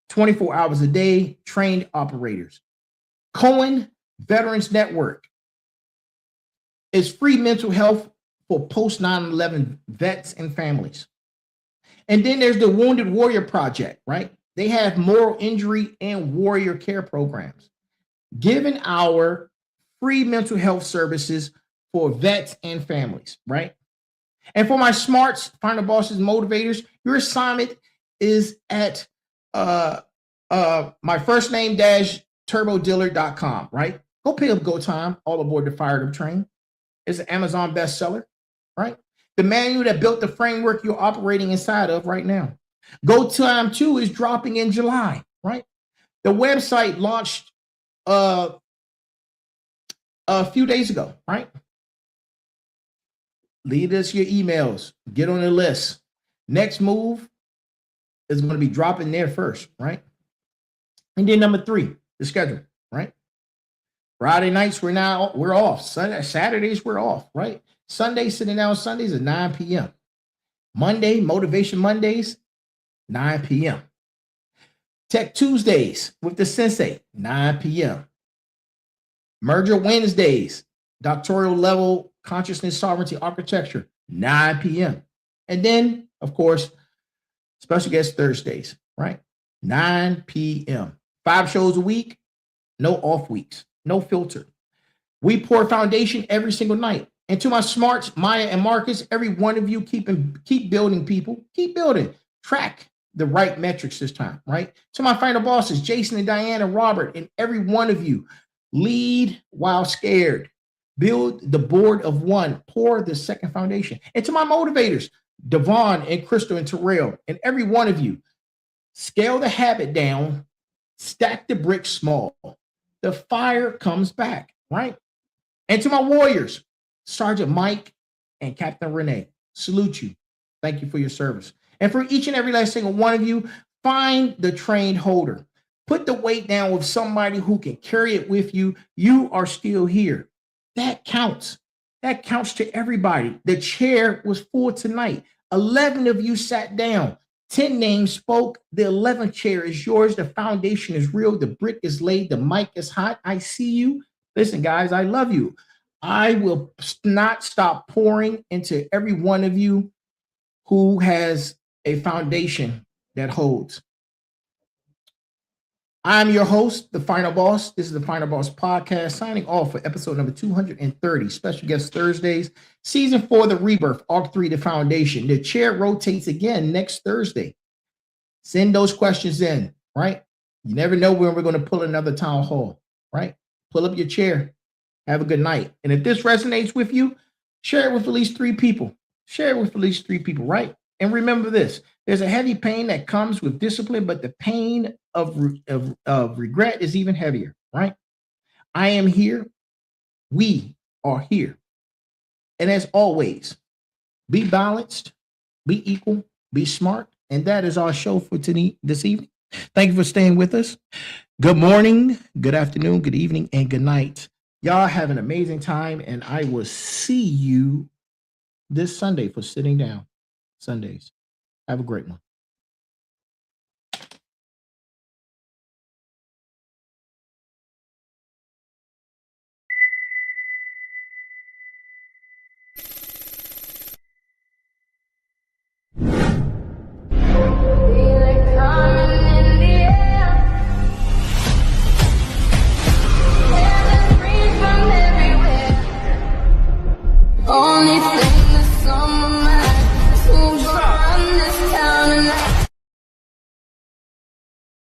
24 hours a day, trained operators. Cohen Veterans Network is free mental health for post 9/11 vets and families. And then there's the Wounded Warrior Project, right? They have moral injury and warrior care programs, giving our free mental health services for vets and families, right? And for my smarts, final bosses, motivators, your assignment is at my first name -turbodealer.com, right? Go pick up Go Time, all aboard the Fired Up train. It's an Amazon bestseller, right? The manual that built the framework you're operating inside of right now. Go Time 2 is dropping in July, right? The website launched a few days ago, right? Lead us your emails. Get on the list. Next move is going to be dropping there first, right? And then number 3, the schedule, right? Friday nights, we're off. Saturdays, we're off, right? Sunday, sitting down Sundays at 9 p.m. Monday, Motivation Mondays, 9 p.m. Tech Tuesdays with the Sensei, 9 p.m. Merger Wednesdays, doctoral level consciousness sovereignty architecture, 9 p.m. And then, of course, special guest Thursdays, right? 9 p.m. 5 shows a week, no off weeks, no filter. We pour foundation every single night. And to my smarts, Maya and Marcus, every one of you keep building, people. Keep building. Track the right metrics this time, right? To my final bosses, Jason and Diane and Robert, and every one of you, lead while scared. Build the board of one, pour the second foundation. And to my motivators, Devon and Crystal and Terrell, and every one of you, scale the habit down, stack the bricks small. The fire comes back, right? And to my warriors, Sergeant Mike and Captain Renee, salute you. Thank you for your service. And for each and every last single one of you, find the trained holder. Put the weight down with somebody who can carry it with you. You are still here. That counts. That counts to everybody. The chair was full tonight. 11 of you sat down. 10 names spoke. The 11th chair is yours. The foundation is real. The brick is laid. The mic is hot. I see you. Listen, guys, I love you. I will not stop pouring into every one of you who has a foundation that holds. I'm your host, The Final Boss. This is The Final Boss Podcast, signing off for episode number 230, Special Guest Thursdays, Season 4, The Rebirth, Arc 3, The Foundation. The chair rotates again next Thursday. Send those questions in, right? You never know when we're going to pull another town hall, right? Pull up your chair. Have a good night. And if this resonates with you, share it with at least 3 people. Share it with at least 3 people, right? And remember this, there's a heavy pain that comes with discipline, but the pain of regret is even heavier, right? I am here. We are here. And as always, be balanced, be equal, be smart. And that is our show for this evening. Thank you for staying with us. Good morning, good afternoon, good evening, and good night. Y'all have an amazing time, and I will see you this Sunday for Sitting Down Sundays. Have a great one. Only thing